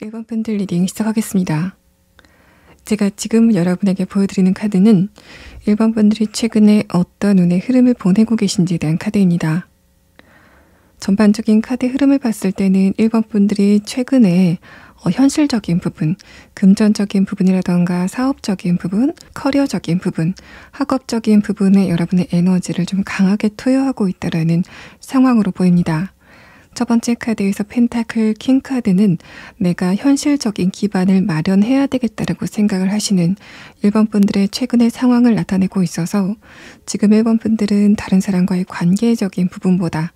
1번 밴들 리딩 시작하겠습니다. 제가 지금 여러분에게 보여드리는 카드는 1번 분들이 최근에 어떤 운의 흐름을 보내고 계신지에 대한 카드입니다. 전반적인 카드 흐름을 봤을 때는 1번 분들이 최근에 현실적인 부분, 금전적인 부분이라던가 사업적인 부분, 커리어적인 부분, 학업적인 부분에 여러분의 에너지를 좀 강하게 투여하고 있다는 상황으로 보입니다. 첫 번째 카드에서 펜타클 킹 카드는 내가 현실적인 기반을 마련해야 되겠다라고 생각을 하시는 1번 분들의 최근의 상황을 나타내고 있어서 지금 1번 분들은 다른 사람과의 관계적인 부분보다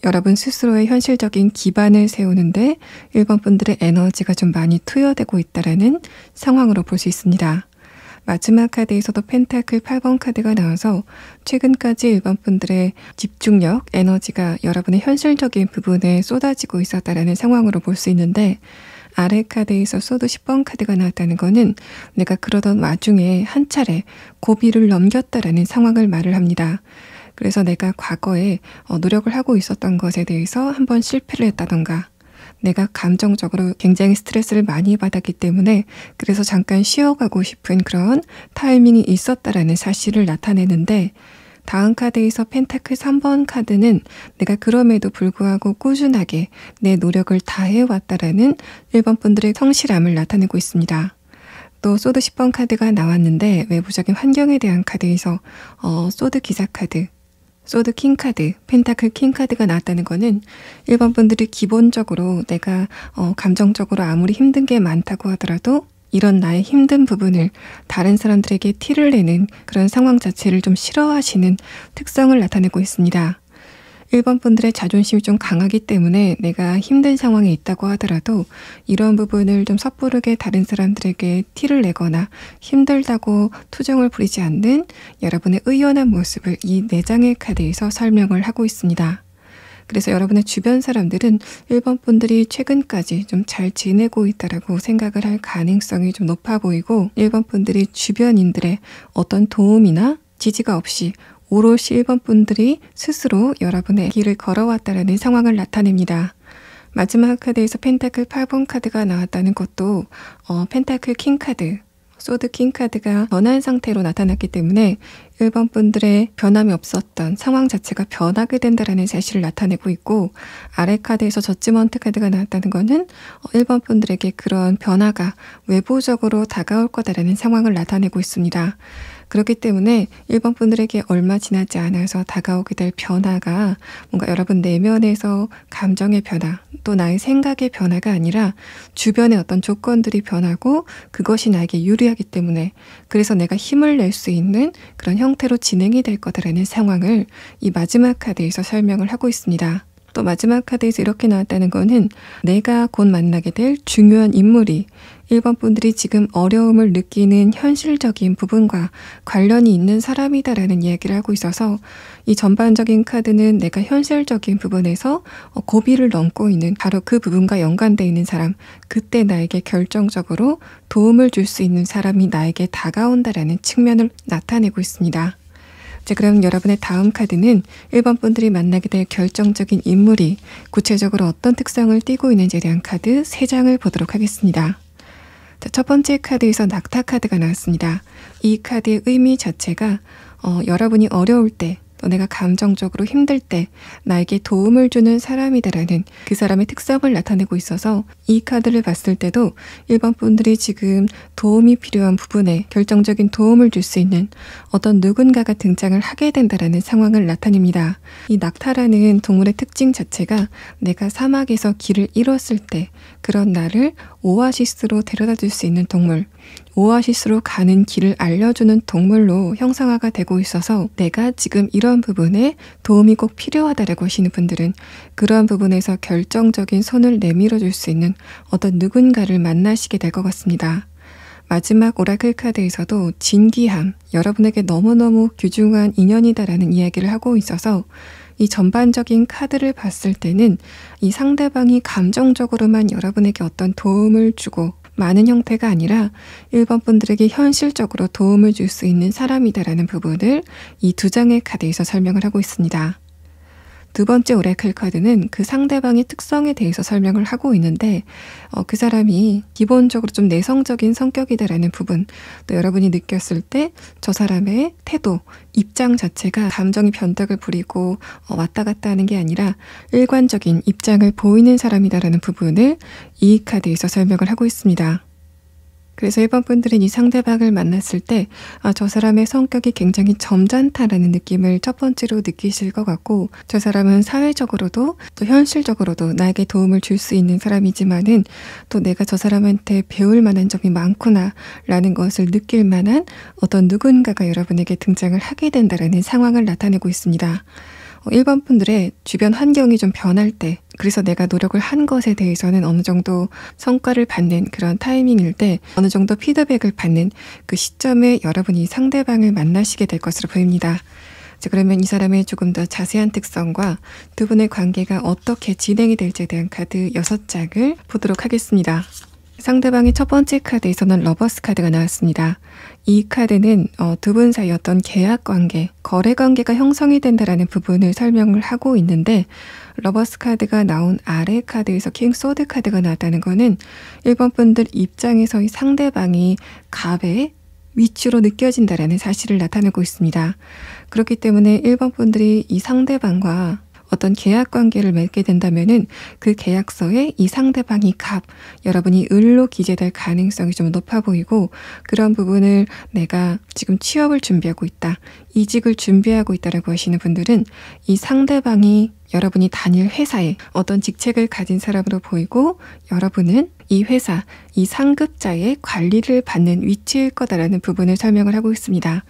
여러분 스스로의 현실적인 기반을 세우는데 1번 분들의 에너지가 좀 많이 투여되고 있다는 상황으로 볼 수 있습니다. 마지막 카드에서도 펜타클 8번 카드가 나와서 최근까지 1번 분들의 집중력, 에너지가 여러분의 현실적인 부분에 쏟아지고 있었다는 상황으로 볼 수 있는데 아래 카드에서 소드 10번 카드가 나왔다는 거는 내가 그러던 와중에 한 차례 고비를 넘겼다라는 상황을 말을 합니다. 그래서 내가 과거에 노력을 하고 있었던 것에 대해서 한번 실패를 했다던가 내가 감정적으로 굉장히 스트레스를 많이 받았기 때문에 그래서 잠깐 쉬어가고 싶은 그런 타이밍이 있었다라는 사실을 나타내는데 다음 카드에서 펜타클 3번 카드는 내가 그럼에도 불구하고 꾸준하게 내 노력을 다해왔다라는 1번 분들의 성실함을 나타내고 있습니다. 또 소드 10번 카드가 나왔는데 외부적인 환경에 대한 카드에서 소드 기사 카드, 소드 킹 카드, 펜타클 킹 카드가 나왔다는 거는 1번 분들이 기본적으로 내가 감정적으로 아무리 힘든 게 많다고 하더라도 이런 나의 힘든 부분을 다른 사람들에게 티를 내는 그런 상황 자체를 좀 싫어하시는 특성을 나타내고 있습니다. 1번 분들의 자존심이 좀 강하기 때문에 내가 힘든 상황에 있다고 하더라도 이런 부분을 좀 섣부르게 다른 사람들에게 티를 내거나 힘들다고 투정을 부리지 않는 여러분의 의연한 모습을 이 4장의 카드에서 설명을 하고 있습니다. 그래서 여러분의 주변 사람들은 1번 분들이 최근까지 좀 잘 지내고 있다라고 생각을 할 가능성이 좀 높아 보이고 1번 분들이 주변인들의 어떤 도움이나 지지가 없이 오롯이 1번 분들이 스스로 여러분의 길을 걸어왔다라는 상황을 나타냅니다. 마지막 카드에서 펜타클 8번 카드가 나왔다는 것도 펜타클 킹 카드, 소드 킹 카드가 변한 상태로 나타났기 때문에 1번 분들의 변함이 없었던 상황 자체가 변하게 된다는 사실을 나타내고 있고 아래 카드에서 저지먼트 카드가 나왔다는 것은 1번 분들에게 그런 변화가 외부적으로 다가올 거다라는 상황을 나타내고 있습니다. 그렇기 때문에 1번 분들에게 얼마 지나지 않아서 다가오게 될 변화가 뭔가 여러분 내면에서 감정의 변화, 또 나의 생각의 변화가 아니라 주변의 어떤 조건들이 변하고 그것이 나에게 유리하기 때문에 그래서 내가 힘을 낼 수 있는 그런 형태로 진행이 될 거다라는 상황을 이 마지막 카드에서 설명을 하고 있습니다. 또 마지막 카드에서 이렇게 나왔다는 거는 내가 곧 만나게 될 중요한 인물이 1번 분들이 지금 어려움을 느끼는 현실적인 부분과 관련이 있는 사람이다라는 이야기를 하고 있어서 이 전반적인 카드는 내가 현실적인 부분에서 고비를 넘고 있는 바로 그 부분과 연관되어 있는 사람, 그때 나에게 결정적으로 도움을 줄 수 있는 사람이 나에게 다가온다라는 측면을 나타내고 있습니다. 자, 그럼 여러분의 다음 카드는 1번 분들이 만나게 될 결정적인 인물이 구체적으로 어떤 특성을 띠고 있는지에 대한 카드 3장을 보도록 하겠습니다. 자, 첫 번째 카드에서 낙타 카드가 나왔습니다. 이 카드의 의미 자체가 여러분이 어려울 때 또 내가 감정적으로 힘들 때 나에게 도움을 주는 사람이다라는 그 사람의 특성을 나타내고 있어서 이 카드를 봤을 때도 1번 분들이 지금 도움이 필요한 부분에 결정적인 도움을 줄 수 있는 어떤 누군가가 등장을 하게 된다라는 상황을 나타냅니다. 이 낙타라는 동물의 특징 자체가 내가 사막에서 길을 잃었을 때 그런 나를 오아시스로 데려다 줄 수 있는 동물, 오아시스로 가는 길을 알려주는 동물로 형상화가 되고 있어서 내가 지금 이런 부분에 도움이 꼭 필요하다라고 하시는 분들은 그러한 부분에서 결정적인 손을 내밀어 줄 수 있는 어떤 누군가를 만나시게 될 것 같습니다. 마지막 오라클 카드에서도 진귀함, 여러분에게 너무너무 귀중한 인연이다라는 이야기를 하고 있어서 이 전반적인 카드를 봤을 때는 이 상대방이 감정적으로만 여러분에게 어떤 도움을 주고 많은 형태가 아니라 1번 분들에게 현실적으로 도움을 줄 수 있는 사람이다라는 부분을 이 2장의 카드에서 설명을 하고 있습니다. 두 번째 오라클 카드는 그 상대방의 특성에 대해서 설명을 하고 있는데 그 사람이 기본적으로 좀 내성적인 성격이다라는 부분, 또 여러분이 느꼈을 때 저 사람의 태도, 입장 자체가 감정이 변덕을 부리고 왔다 갔다 하는 게 아니라 일관적인 입장을 보이는 사람이다라는 부분을 이 카드에서 설명을 하고 있습니다. 그래서 1번 분들은 이 상대방을 만났을 때 저 사람의 성격이 굉장히 점잖다라는 느낌을 첫 번째로 느끼실 것 같고 저 사람은 사회적으로도 또 현실적으로도 나에게 도움을 줄 수 있는 사람이지만은 또 내가 저 사람한테 배울 만한 점이 많구나 라는 것을 느낄 만한 어떤 누군가가 여러분에게 등장을 하게 된다라는 상황을 나타내고 있습니다. 1번 분들의 주변 환경이 좀 변할 때 그래서 내가 노력을 한 것에 대해서는 어느 정도 성과를 받는 그런 타이밍일 때 어느 정도 피드백을 받는 그 시점에 여러분이 상대방을 만나시게 될 것으로 보입니다. 자, 그러면 이 사람의 조금 더 자세한 특성과 두 분의 관계가 어떻게 진행이 될지에 대한 카드 6장을 보도록 하겠습니다. 상대방의 첫 번째 카드에서는 러버스 카드가 나왔습니다. 이 카드는 두 분 사이 어떤 계약 관계, 거래 관계가 형성이 된다라는 부분을 설명을 하고 있는데 러버스 카드가 나온 아래 카드에서 킹 소드 카드가 나왔다는 거는 1번 분들 입장에서 이 상대방이 갑의 위치로 느껴진다라는 사실을 나타내고 있습니다. 그렇기 때문에 1번 분들이 이 상대방과 어떤 계약 관계를 맺게 된다면은 그 계약서에 이 상대방이 갑, 여러분이 을로 기재될 가능성이 좀 높아 보이고, 그런 부분을 내가 지금 취업을 준비하고 있다, 이직을 준비하고 있다라고 하시는 분들은 이 상대방이 여러분이 다닐 회사에 어떤 직책을 가진 사람으로 보이고, 여러분은 이 회사, 이 상급자의 관리를 받는 위치일 거다라는 부분을 설명을 하고 있습니다.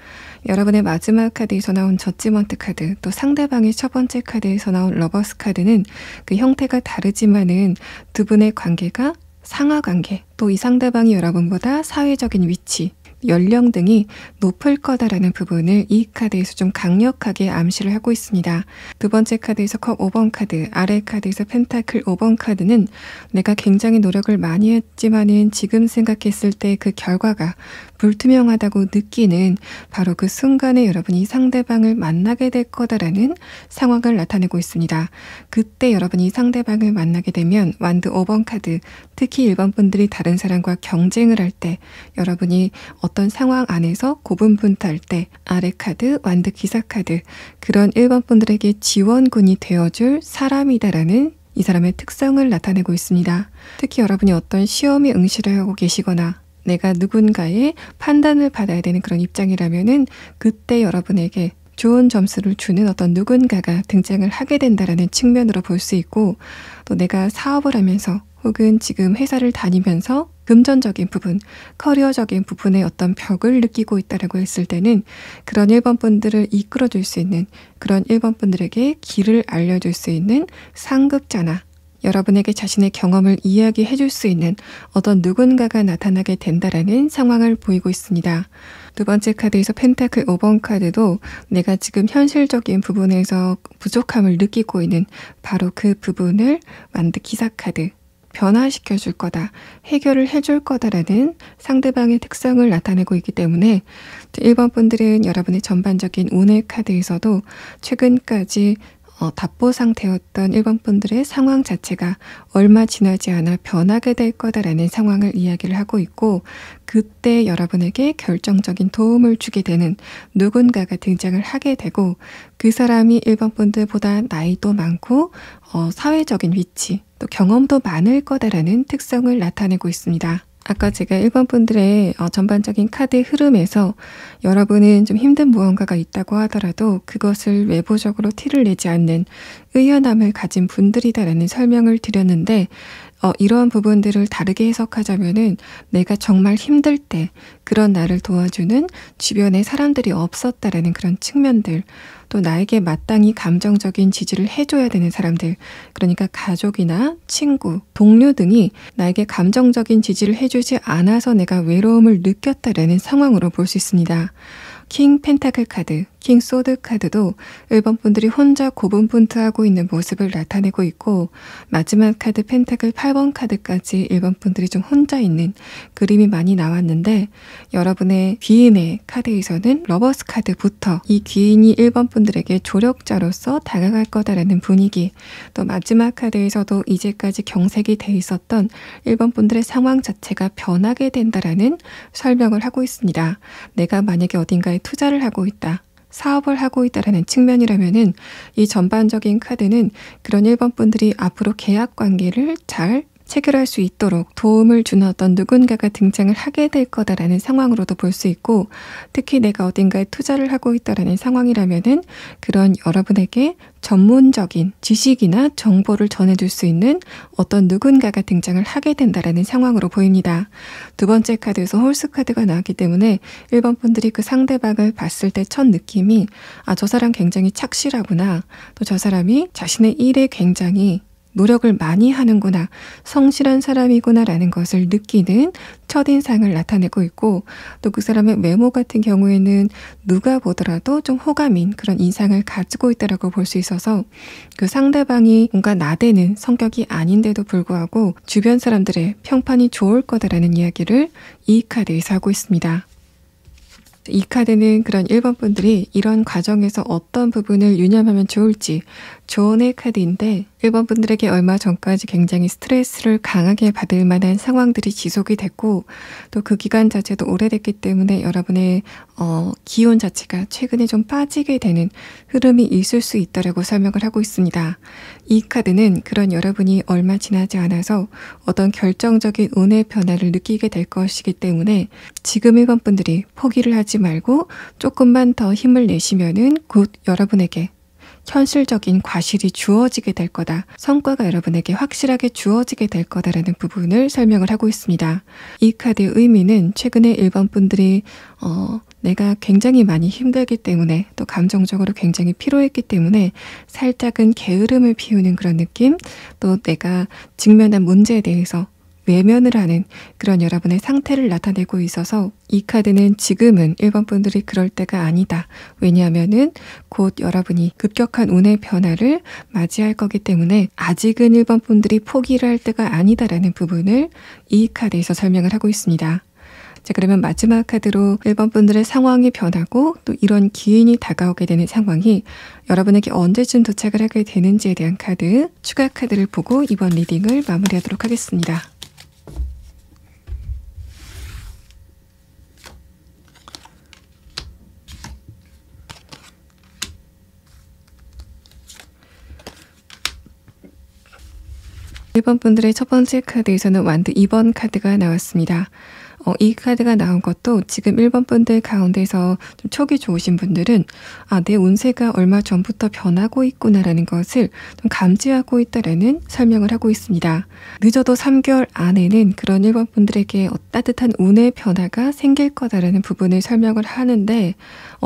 여러분의 마지막 카드에서 나온 저지먼트 카드, 또 상대방의 첫 번째 카드에서 나온 러버스 카드는 그 형태가 다르지만은 두 분의 관계가 상하관계, 또 이 상대방이 여러분보다 사회적인 위치, 연령 등이 높을 거다라는 부분을 이 카드에서 좀 강력하게 암시를 하고 있습니다. 두 번째 카드에서 컵 5번 카드, 아래 카드에서 펜타클 5번 카드는 내가 굉장히 노력을 많이 했지만은 지금 생각했을 때 그 결과가 불투명하다고 느끼는 바로 그 순간에 여러분이 상대방을 만나게 될 거다라는 상황을 나타내고 있습니다. 그때 여러분이 상대방을 만나게 되면 완드 5번 카드, 특히 1번 분들이 다른 사람과 경쟁을 할 때, 여러분이 어떤 상황 안에서 고분분투할 때 아래 카드, 완드 기사 카드, 그런 1번 분들에게 지원군이 되어줄 사람이다라는 이 사람의 특성을 나타내고 있습니다. 특히 여러분이 어떤 시험에 응시를 하고 계시거나 내가 누군가의 판단을 받아야 되는 그런 입장이라면은 그때 여러분에게 좋은 점수를 주는 어떤 누군가가 등장을 하게 된다라는 측면으로 볼 수 있고, 또 내가 사업을 하면서 혹은 지금 회사를 다니면서 금전적인 부분, 커리어적인 부분에 어떤 벽을 느끼고 있다라고 했을 때는 그런 1번 분들을 이끌어줄 수 있는, 그런 1번 분들에게 길을 알려줄 수 있는 상급자나 여러분에게 자신의 경험을 이야기해 줄 수 있는 어떤 누군가가 나타나게 된다라는 상황을 보이고 있습니다. 두 번째 카드에서 펜타클 5번 카드도 내가 지금 현실적인 부분에서 부족함을 느끼고 있는 바로 그 부분을 완드 기사 카드, 변화시켜 줄 거다, 해결을 해줄 거다라는 상대방의 특성을 나타내고 있기 때문에 1번 분들은 여러분의 전반적인 운의 카드에서도 최근까지 답보 상태였던 1번 분들의 상황 자체가 얼마 지나지 않아 변하게 될 거다라는 상황을 이야기를 하고 있고, 그때 여러분에게 결정적인 도움을 주게 되는 누군가가 등장을 하게 되고, 그 사람이 1번 분들보다 나이도 많고 사회적인 위치, 또 경험도 많을 거다라는 특성을 나타내고 있습니다. 아까 제가 1번 분들의 전반적인 카드의 흐름에서 여러분은 좀 힘든 무언가가 있다고 하더라도 그것을 외부적으로 티를 내지 않는 의연함을 가진 분들이다라는 설명을 드렸는데, 이러한 부분들을 다르게 해석하자면은 내가 정말 힘들 때 그런 나를 도와주는 주변에 사람들이 없었다라는 그런 측면들, 또 나에게 마땅히 감정적인 지지를 해줘야 되는 사람들, 그러니까 가족이나 친구, 동료 등이 나에게 감정적인 지지를 해주지 않아서 내가 외로움을 느꼈다라는 상황으로 볼 수 있습니다. 킹 펜타클 카드, 킹 소드 카드도 1번 분들이 혼자 고분분투하고 있는 모습을 나타내고 있고, 마지막 카드 펜타클 8번 카드까지 1번 분들이 좀 혼자 있는 그림이 많이 나왔는데, 여러분의 귀인의 카드에서는 러버스 카드부터 이 귀인이 1번 분들에게 조력자로서 다가갈 거다라는 분위기, 또 마지막 카드에서도 이제까지 경색이 돼 있었던 1번 분들의 상황 자체가 변하게 된다라는 설명을 하고 있습니다. 내가 만약에 어딘가에 투자를 하고 있다, 사업을 하고 있다라는 측면이라면은 이 전반적인 카드는 그런 1번 분들이 앞으로 계약 관계를 잘 체결할 수 있도록 도움을 주는 어떤 누군가가 등장을 하게 될 거다라는 상황으로도 볼 수 있고, 특히 내가 어딘가에 투자를 하고 있다라는 상황이라면은 그런 여러분에게 전문적인 지식이나 정보를 전해줄 수 있는 어떤 누군가가 등장을 하게 된다라는 상황으로 보입니다. 두 번째 카드에서 홀스 카드가 나왔기 때문에 1번 분들이 그 상대방을 봤을 때 첫 느낌이 저 사람 굉장히 착실하구나, 또 저 사람이 자신의 일에 굉장히 노력을 많이 하는구나, 성실한 사람이구나 라는 것을 느끼는 첫인상을 나타내고 있고, 또 그 사람의 외모 같은 경우에는 누가 보더라도 좀 호감인 그런 인상을 가지고 있다고 볼 수 있어서 그 상대방이 뭔가 나대는 성격이 아닌데도 불구하고 주변 사람들의 평판이 좋을 거다라는 이야기를 이 카드에서 하고 있습니다. 이 카드는 그런 1번 분들이 이런 과정에서 어떤 부분을 유념하면 좋을지 조언의 카드인데, 1번 분들에게 얼마 전까지 굉장히 스트레스를 강하게 받을 만한 상황들이 지속이 됐고 또 그 기간 자체도 오래됐기 때문에 여러분의 기운 자체가 최근에 좀 빠지게 되는 흐름이 있을 수 있다라고 설명을 하고 있습니다. 이 카드는 그런 여러분이 얼마 지나지 않아서 어떤 결정적인 운의 변화를 느끼게 될 것이기 때문에 지금 1번 분들이 포기를 하지 말고 조금만 더 힘을 내시면은 곧 여러분에게 현실적인 과실이 주어지게 될 거다. 성과가 여러분에게 확실하게 주어지게 될 거다라는 부분을 설명을 하고 있습니다. 이 카드의 의미는 최근에 1번 분들이 내가 굉장히 많이 힘들기 때문에 또 감정적으로 굉장히 피로했기 때문에 살짝은 게으름을 피우는 그런 느낌, 또 내가 직면한 문제에 대해서 외면을 하는 그런 여러분의 상태를 나타내고 있어서 이 카드는 지금은 1번 분들이 그럴 때가 아니다. 왜냐하면은 곧 여러분이 급격한 운의 변화를 맞이할 거기 때문에 아직은 1번 분들이 포기를 할 때가 아니다라는 부분을 이 카드에서 설명을 하고 있습니다. 자, 그러면 마지막 카드로 1번 분들의 상황이 변하고 또 이런 기인이 다가오게 되는 상황이 여러분에게 언제쯤 도착을 하게 되는지에 대한 카드, 추가 카드를 보고 이번 리딩을 마무리하도록 하겠습니다. 1번 분들의 첫 번째 카드에서는 완드 2번 카드가 나왔습니다. 이 카드가 나온 것도 지금 1번 분들 가운데서 좀 촉이 좋으신 분들은 내 운세가 얼마 전부터 변하고 있구나라는 것을 좀 감지하고 있다라는 설명을 하고 있습니다. 늦어도 3개월 안에는 그런 1번 분들에게 따뜻한 운의 변화가 생길 거다라는 부분을 설명을 하는데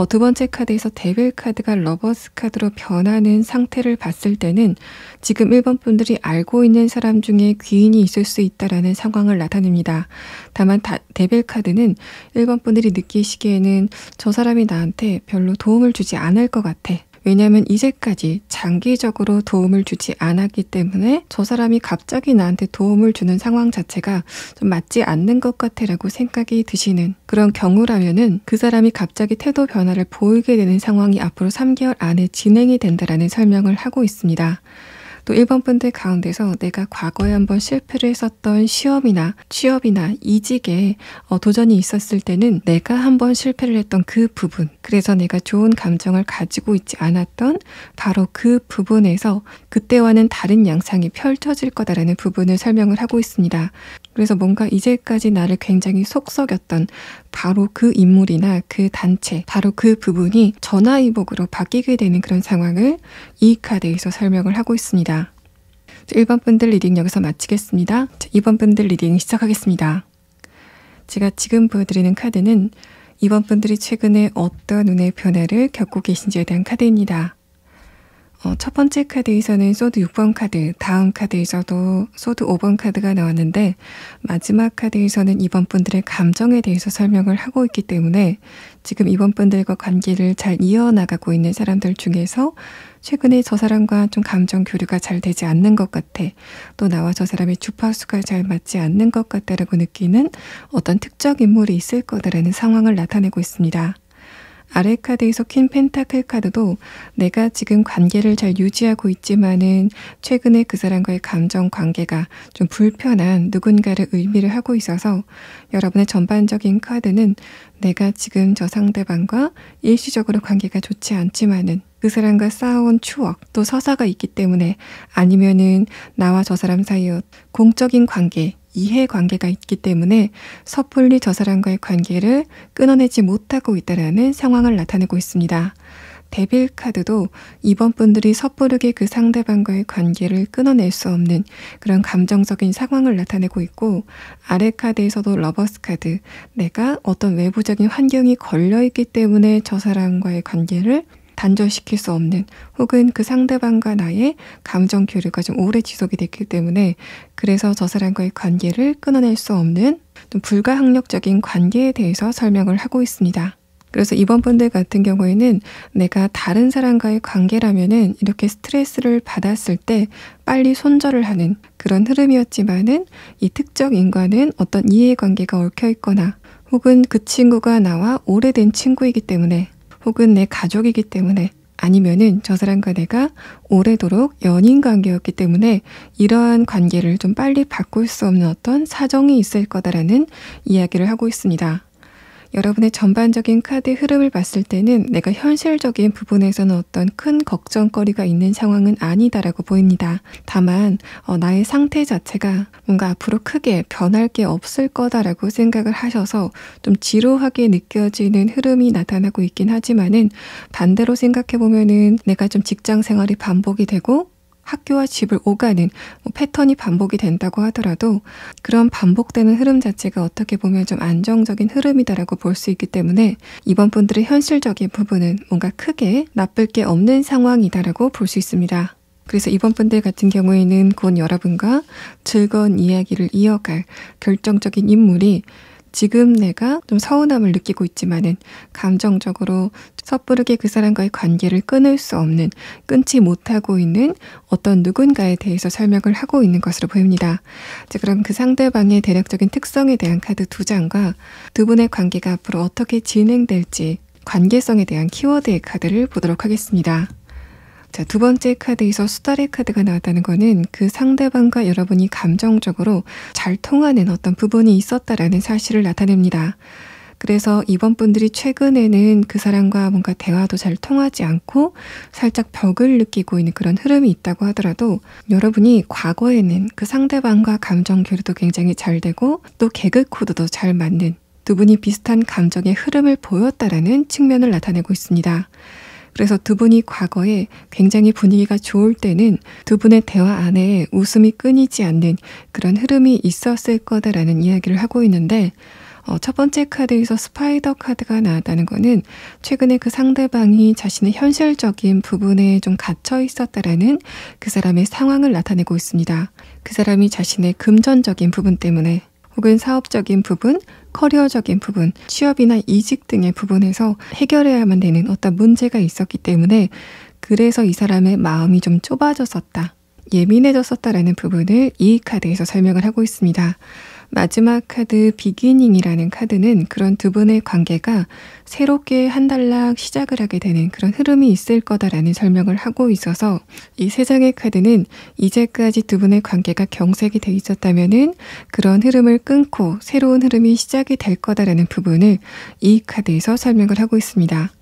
두 번째 카드에서 데빌 카드가 러버스 카드로 변하는 상태를 봤을 때는 지금 1번 분들이 알고 있는 사람 중에 귀인이 있을 수 있다라는 상황을 나타냅니다. 다만 데빌 카드는 1번 분들이 느끼시기에는 저 사람이 나한테 별로 도움을 주지 않을 것 같아. 왜냐하면 이제까지 장기적으로 도움을 주지 않았기 때문에 저 사람이 갑자기 나한테 도움을 주는 상황 자체가 좀 맞지 않는 것 같아라고 생각이 드시는 그런 경우라면은 그 사람이 갑자기 태도 변화를 보이게 되는 상황이 앞으로 3개월 안에 진행이 된다라는 설명을 하고 있습니다. 또 1번 분들 가운데서 내가 과거에 한번 실패를 했었던 시험이나 취업이나 이직에 도전이 있었을 때는 내가 한번 실패를 했던 그 부분, 그래서 내가 좋은 감정을 가지고 있지 않았던 바로 그 부분에서 그때와는 다른 양상이 펼쳐질 거다라는 부분을 설명을 하고 있습니다. 그래서 뭔가 이제까지 나를 굉장히 속썩였던 바로 그 인물이나 그 단체, 바로 그 부분이 전화위복으로 바뀌게 되는 그런 상황을 이 카드에서 설명을 하고 있습니다. 1번 분들 리딩 여기서 마치겠습니다. 2번 분들 리딩 시작하겠습니다. 제가 지금 보여드리는 카드는 2번 분들이 최근에 어떤 운의 변화를 겪고 계신지에 대한 카드입니다. 첫 번째 카드에서는 소드 6번 카드, 다음 카드에서도 소드 5번 카드가 나왔는데 마지막 카드에서는 2번 분들의 감정에 대해서 설명을 하고 있기 때문에 지금 2번 분들과 관계를 잘 이어나가고 있는 사람들 중에서 최근에 저 사람과 좀 감정 교류가 잘 되지 않는 것 같아. 또 나와 저 사람의 주파수가 잘 맞지 않는 것 같다라고 느끼는 어떤 특정 인물이 있을 거다라는 상황을 나타내고 있습니다. 아래 카드에서 퀸 펜타클 카드도 내가 지금 관계를 잘 유지하고 있지만은 최근에 그 사람과의 감정 관계가 좀 불편한 누군가를 의미를 하고 있어서 여러분의 전반적인 카드는 내가 지금 저 상대방과 일시적으로 관계가 좋지 않지만은 그 사람과 쌓아온 추억 또 서사가 있기 때문에 아니면은 나와 저 사람 사이에 공적인 관계 이해관계가 있기 때문에 섣불리 저 사람과의 관계를 끊어내지 못하고 있다는 상황을 나타내고 있습니다. 데빌 카드도 2번 분들이 섣부르게 그 상대방과의 관계를 끊어낼 수 없는 그런 감정적인 상황을 나타내고 있고 아래 카드에서도 러버스 카드, 내가 어떤 외부적인 환경이 걸려있기 때문에 저 사람과의 관계를 단절시킬 수 없는 혹은 그 상대방과 나의 감정 교류가 좀 오래 지속이 됐기 때문에 그래서 저 사람과의 관계를 끊어낼 수 없는 좀 불가항력적인 관계에 대해서 설명을 하고 있습니다. 그래서 이번 분들 같은 경우에는 내가 다른 사람과의 관계라면은 이렇게 스트레스를 받았을 때 빨리 손절을 하는 그런 흐름이었지만은 이 특정 인과는 어떤 이해관계가 얽혀 있거나 혹은 그 친구가 나와 오래된 친구이기 때문에 혹은 내 가족이기 때문에 아니면은 저 사람과 내가 오래도록 연인 관계였기 때문에 이러한 관계를 좀 빨리 바꿀 수 없는 어떤 사정이 있을 거다라는 이야기를 하고 있습니다. 여러분의 전반적인 카드 흐름을 봤을 때는 내가 현실적인 부분에서는 어떤 큰 걱정거리가 있는 상황은 아니다라고 보입니다. 다만 나의 상태 자체가 뭔가 앞으로 크게 변할 게 없을 거다라고 생각을 하셔서 좀 지루하게 느껴지는 흐름이 나타나고 있긴 하지만은 반대로 생각해보면은 내가 좀 직장 생활이 반복이 되고 학교와 집을 오가는 패턴이 반복이 된다고 하더라도 그런 반복되는 흐름 자체가 어떻게 보면 좀 안정적인 흐름이다라고 볼 수 있기 때문에 이번 분들의 현실적인 부분은 뭔가 크게 나쁠 게 없는 상황이다라고 볼 수 있습니다. 그래서 이번 분들 같은 경우에는 곧 여러분과 즐거운 이야기를 이어갈 결정적인 인물이 지금 내가 좀 서운함을 느끼고 있지만은 감정적으로 섣부르게 그 사람과의 관계를 끊을 수 없는, 끊지 못하고 있는 어떤 누군가에 대해서 설명을 하고 있는 것으로 보입니다. 자, 그럼 그 상대방의 대략적인 특성에 대한 카드 2장과 두 분의 관계가 앞으로 어떻게 진행될지 관계성에 대한 키워드의 카드를 보도록 하겠습니다. 자, 두 번째 카드에서 수달의 카드가 나왔다는 거는 그 상대방과 여러분이 감정적으로 잘 통하는 어떤 부분이 있었다라는 사실을 나타냅니다. 그래서 이번 분들이 최근에는 그 사람과 뭔가 대화도 잘 통하지 않고 살짝 벽을 느끼고 있는 그런 흐름이 있다고 하더라도 여러분이 과거에는 그 상대방과 감정 교류도 굉장히 잘 되고 또 개그 코드도 잘 맞는 두 분이 비슷한 감정의 흐름을 보였다라는 측면을 나타내고 있습니다. 그래서 두 분이 과거에 굉장히 분위기가 좋을 때는 두 분의 대화 안에 웃음이 끊이지 않는 그런 흐름이 있었을 거다라는 이야기를 하고 있는데 첫 번째 카드에서 스파이더 카드가 나왔다는 거는 최근에 그 상대방이 자신의 현실적인 부분에 좀 갇혀 있었다라는 그 사람의 상황을 나타내고 있습니다. 그 사람이 자신의 금전적인 부분 때문에 혹은 사업적인 부분, 커리어적인 부분, 취업이나 이직 등의 부분에서 해결해야만 되는 어떤 문제가 있었기 때문에 그래서 이 사람의 마음이 좀 좁아졌었다, 예민해졌었다라는 부분을 이 카드에서 설명을 하고 있습니다. 마지막 카드 비기닝이라는 카드는 그런 두 분의 관계가 새롭게 한 단락 시작을 하게 되는 그런 흐름이 있을 거다라는 설명을 하고 있어서 이 세 장의 카드는 이제까지 두 분의 관계가 경색이 돼 있었다면은 그런 흐름을 끊고 새로운 흐름이 시작이 될 거다라는 부분을 이 카드에서 설명을 하고 있습니다.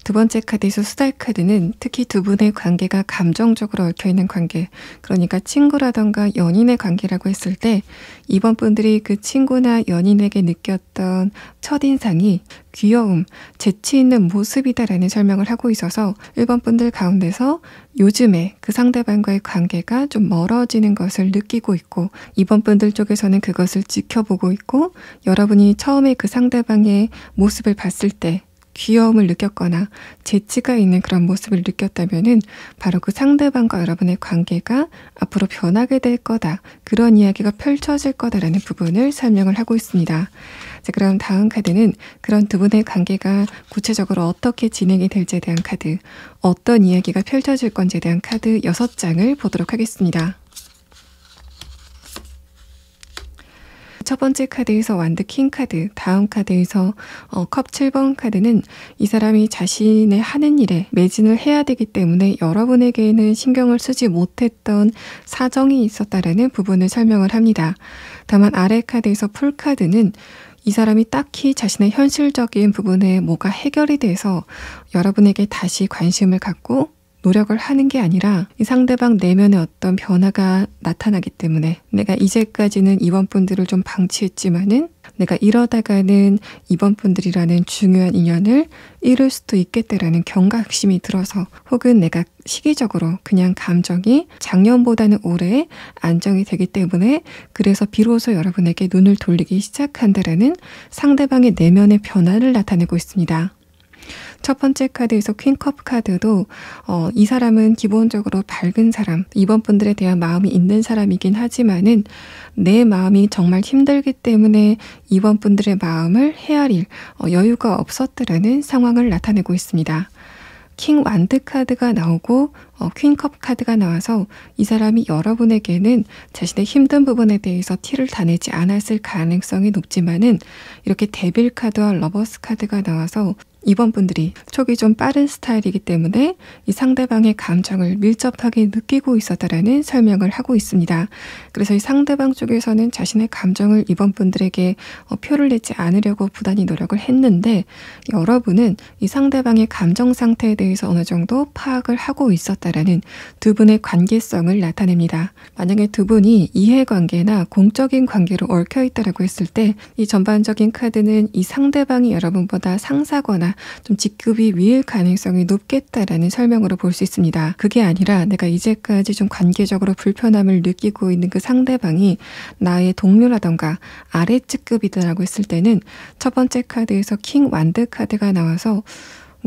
두 번째 카드에서 수달 카드는 특히 두 분의 관계가 감정적으로 얽혀있는 관계, 그러니까 친구라던가 연인의 관계라고 했을 때 이번 분들이 그 친구나 연인에게 느꼈던 첫인상이 귀여움, 재치 있는 모습이다라는 설명을 하고 있어서 1번 분들 가운데서 요즘에 그 상대방과의 관계가 좀 멀어지는 것을 느끼고 있고 2번 분들 쪽에서는 그것을 지켜보고 있고 여러분이 처음에 그 상대방의 모습을 봤을 때 귀여움을 느꼈거나 재치가 있는 그런 모습을 느꼈다면은 바로 그 상대방과 여러분의 관계가 앞으로 변하게 될 거다, 그런 이야기가 펼쳐질 거다라는 부분을 설명을 하고 있습니다. 자, 그럼 다음 카드는 그런 두 분의 관계가 구체적으로 어떻게 진행이 될지에 대한 카드, 어떤 이야기가 펼쳐질 건지에 대한 카드 6장을 보도록 하겠습니다. 첫 번째 카드에서 완드 킹 카드, 다음 카드에서 컵 7번 카드는 이 사람이 자신의 하는 일에 매진을 해야 되기 때문에 여러분에게는 신경을 쓰지 못했던 사정이 있었다라는 부분을 설명을 합니다. 다만 아래 카드에서 풀 카드는 이 사람이 딱히 자신의 현실적인 부분에 뭐가 해결이 돼서 여러분에게 다시 관심을 갖고 노력을 하는 게 아니라 이 상대방 내면의 어떤 변화가 나타나기 때문에 내가 이제까지는 이번 분들을 좀 방치했지만은 내가 이러다가는 이번 분들이라는 중요한 인연을 잃을 수도 있겠다라는 경각심이 들어서 혹은 내가 시기적으로 그냥 감정이 작년보다는 올해 안정이 되기 때문에 그래서 비로소 여러분에게 눈을 돌리기 시작한다라는 상대방의 내면의 변화를 나타내고 있습니다. 첫 번째 카드에서 퀸컵 카드도 이 사람은 기본적으로 밝은 사람, 이번 분들에 대한 마음이 있는 사람이긴 하지만은 내 마음이 정말 힘들기 때문에 이번 분들의 마음을 헤아릴 여유가 없었다라는 상황을 나타내고 있습니다. 킹 완드 카드가 나오고 퀸컵 카드가 나와서 이 사람이 여러분에게는 자신의 힘든 부분에 대해서 티를 다 내지 않았을 가능성이 높지만은 이렇게 데빌 카드와 러버스 카드가 나와서 2번 분들이 촉이 좀 빠른 스타일이기 때문에 이 상대방의 감정을 밀접하게 느끼고 있었다라는 설명을 하고 있습니다. 그래서 이 상대방 쪽에서는 자신의 감정을 2번 분들에게 표를 내지 않으려고 부단히 노력을 했는데, 여러분은 이 상대방의 감정 상태에 대해서 어느 정도 파악을 하고 있었다라는 두 분의 관계성을 나타냅니다. 만약에 두 분이 이해관계나 공적인 관계로 얽혀 있다라고 했을 때 이 전반적인 카드는 이 상대방이 여러분보다 상사거나 좀 직급이 위일 가능성이 높겠다라는 설명으로 볼 수 있습니다. 그게 아니라 내가 이제까지 좀 관계적으로 불편함을 느끼고 있는 그 상대방이 나의 동료라던가 아래직급이다라고 했을 때는 첫 번째 카드에서 킹 완드 카드가 나와서